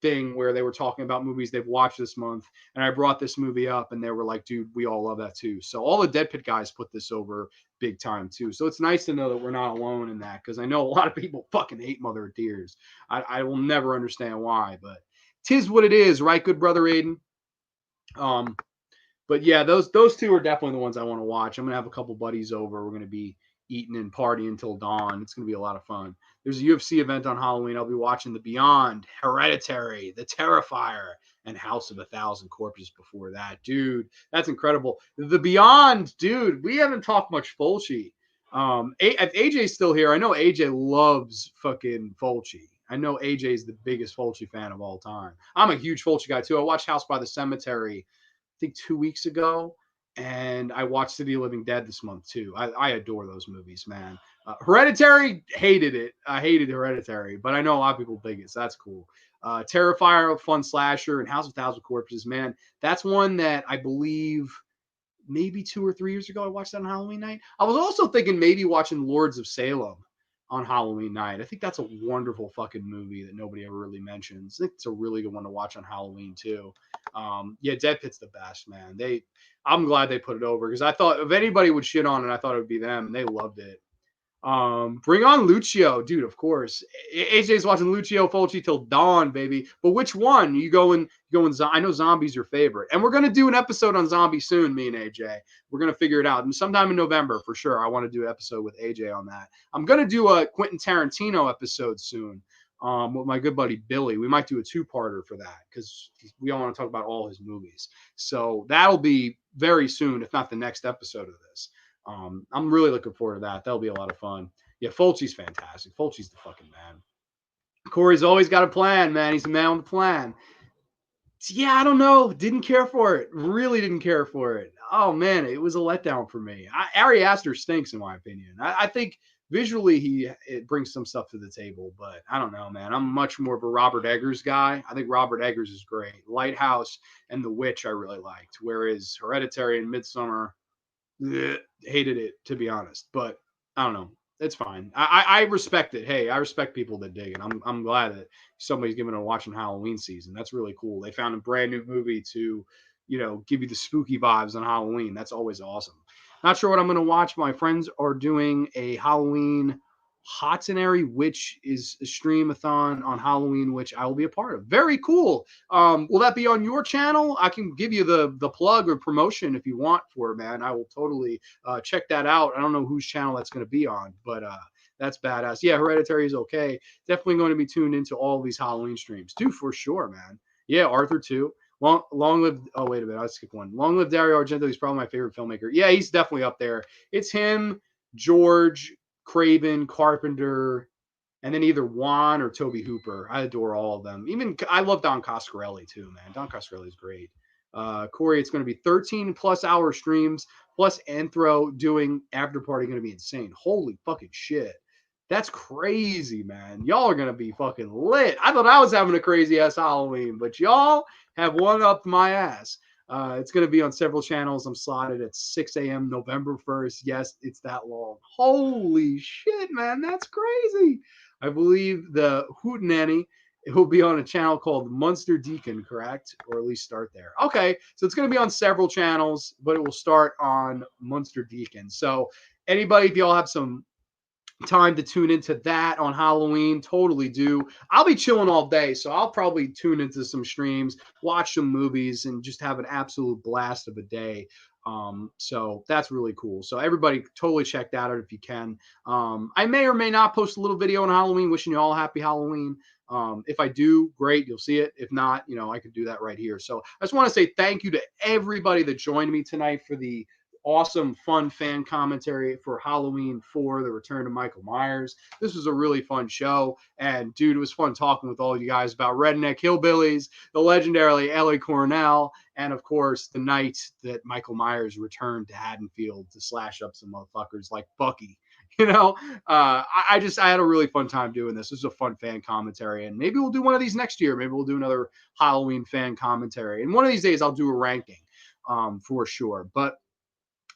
thing where they were talking about movies they've watched this month, and I brought this movie up, and they were like, dude, we all love that too. So all the Dead Pit guys put this over big time too. So it's nice to know that we're not alone in that, because I know a lot of people fucking hate Mother of Tears. I will never understand why, but tis what it is, right, good brother Aiden? But yeah, those two are definitely the ones I want to watch. I'm gonna have a couple buddies over. We're gonna be eating and partying until dawn. It's going to be a lot of fun. There's a UFC event on Halloween. I'll be watching The Beyond, Hereditary, The Terrifier, and House of a Thousand Corpses before that. Dude, that's incredible. The Beyond, dude, we haven't talked much Fulci. If AJ's still here, I know AJ loves fucking Fulci. I know AJ's the biggest Fulci fan of all time. I'm a huge Fulci guy too. I watched House by the Cemetery, I think 2 weeks ago, and I watched City of Living Dead this month too. I adore those movies, man. Hereditary, hated it. I hated Hereditary, but I know a lot of people dig it, so that's cool. Terrifier, fun slasher, and House of Thousand Corpses, man. That's one that I believe maybe 2 or 3 years ago I watched that on Halloween night. I was also thinking maybe watching Lords of Salem on Halloween night. I think that's a wonderful fucking movie that nobody ever really mentions. I think it's a really good one to watch on Halloween too. Yeah, Dead Pit's the best, man. I'm glad they put it over because I thought if anybody would shit on it, I thought it would be them, and they loved it. Bring on Lucio, dude. Of course, AJ's watching Lucio Fulci till dawn, baby. But which one? You going? I know Zombie's your favorite, and we're gonna do an episode on Zombie soon. Me and AJ, we're gonna figure it out, and sometime in November for sure. I want to do an episode with AJ on that. I'm gonna do a Quentin Tarantino episode soon. With my good buddy Billy. We might do a two-parter for that because we all want to talk about all his movies. So that'll be very soon, if not the next episode of this. I'm really looking forward to that. That'll be a lot of fun. Yeah, Fulci's fantastic. Fulci's the fucking man. Corey's always got a plan, man. He's a man with a plan. Yeah, I don't know. Didn't care for it. Really didn't care for it. Oh man, it was a letdown for me. Ari Aster stinks in my opinion. I think visually it brings some stuff to the table, but I don't know, man. I'm much more of a Robert Eggers guy. I think Robert Eggers is great. Lighthouse and The Witch I really liked, whereas Hereditary and Midsummer, hated it to be honest, but I don't know. It's fine. I respect it. Hey, I respect people that dig it. I'm glad that somebody's giving it a watch in Halloween season. That's really cool. They found a brand new movie to, give you the spooky vibes on Halloween. That's always awesome. Not sure what I'm gonna watch. My friends are doing a Halloween Hottenary, which is a streamathon on Halloween, which I will be a part of. Very cool. Will that be on your channel? I can give you the plug or promotion if you want for it, man. I will totally check that out. I don't know whose channel that's going to be on, but that's badass. Yeah, Hereditary is okay. Definitely going to be tuned into all these Halloween streams too, for sure, man. Yeah, Arthur too. Long live. Oh wait a minute, I'll skip one. Long live Dario Argento. He's probably my favorite filmmaker. Yeah, he's definitely up there. It's him, George, Craven, Carpenter, and then either Juan or Toby Hooper. I adore all of them. Even I love Don Coscarelli too, man. Don Coscarelli is great. Corey, it's going to be 13 plus hour streams plus Anthro doing after party. Going to be insane. Holy fucking shit. That's crazy, man. Y'all are going to be fucking lit. I thought I was having a crazy ass Halloween, but y'all have one up my ass. It's going to be on several channels. I'm slotted at 6 a.m. November 1st. Yes, it's that long. Holy shit, man. That's crazy. I believe the Hootenanny, it will be on a channel called Munster Deacon, correct? Or at least start there. Okay, so it's going to be on several channels, but it will start on Munster Deacon. So anybody, if y'all have some time to tune into that on Halloween, totally do. I'll be chilling all day, so I'll probably tune into some streams, watch some movies, and just have an absolute blast of a day. So that's really cool. So everybody totally check that out if you can. I may or may not post a little video on Halloween wishing you all a happy Halloween. If I do, great, you'll see it. If not, I could do that right here. So I just want to say thank you to everybody that joined me tonight for the awesome, fun fan commentary for Halloween 4, The Return of Michael Myers. This was a really fun show. And, dude, it was fun talking with all you guys about Redneck Hillbillies, the legendary Ellie Cornell, and, of course, the night that Michael Myers returned to Haddonfield to slash up some motherfuckers like Bucky. I had a really fun time doing this. This was a fun fan commentary. And maybe we'll do one of these next year. Maybe we'll do another Halloween fan commentary. And one of these days I'll do a ranking for sure. But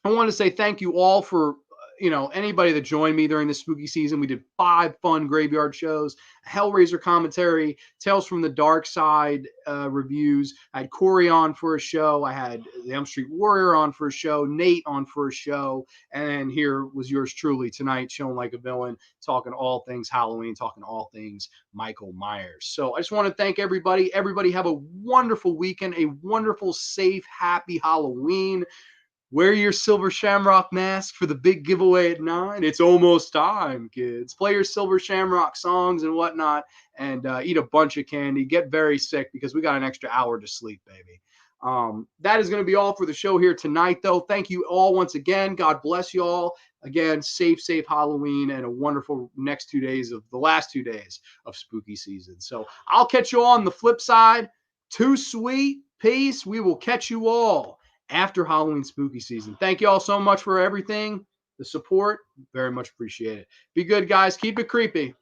I want to say thank you all for, anybody that joined me during the spooky season. We did 5 fun graveyard shows, Hellraiser commentary, Tales from the Dark Side reviews. I had Corey on for a show. I had the Elm Street Warrior on for a show, Nate on for a show. And then here was yours truly tonight, chilling like a villain, talking all things Halloween, talking all things Michael Myers. So I just want to thank everybody. Everybody have a wonderful weekend, a wonderful, safe, happy Halloween. Wear your silver shamrock mask for the big giveaway at 9. It's almost time, kids. Play your silver shamrock songs and whatnot, and eat a bunch of candy. Get very sick because we got an extra hour to sleep, baby. That is going to be all for the show here tonight, though. Thank you all once again. God bless you all. Again, safe Halloween and a wonderful next 2 days of the last 2 days of spooky season. So I'll catch you all on the flip side. Too sweet. Peace. We will catch you all after Halloween spooky season. Thank you all so much for everything, the support. Very much appreciate it. Be good, guys. Keep it creepy.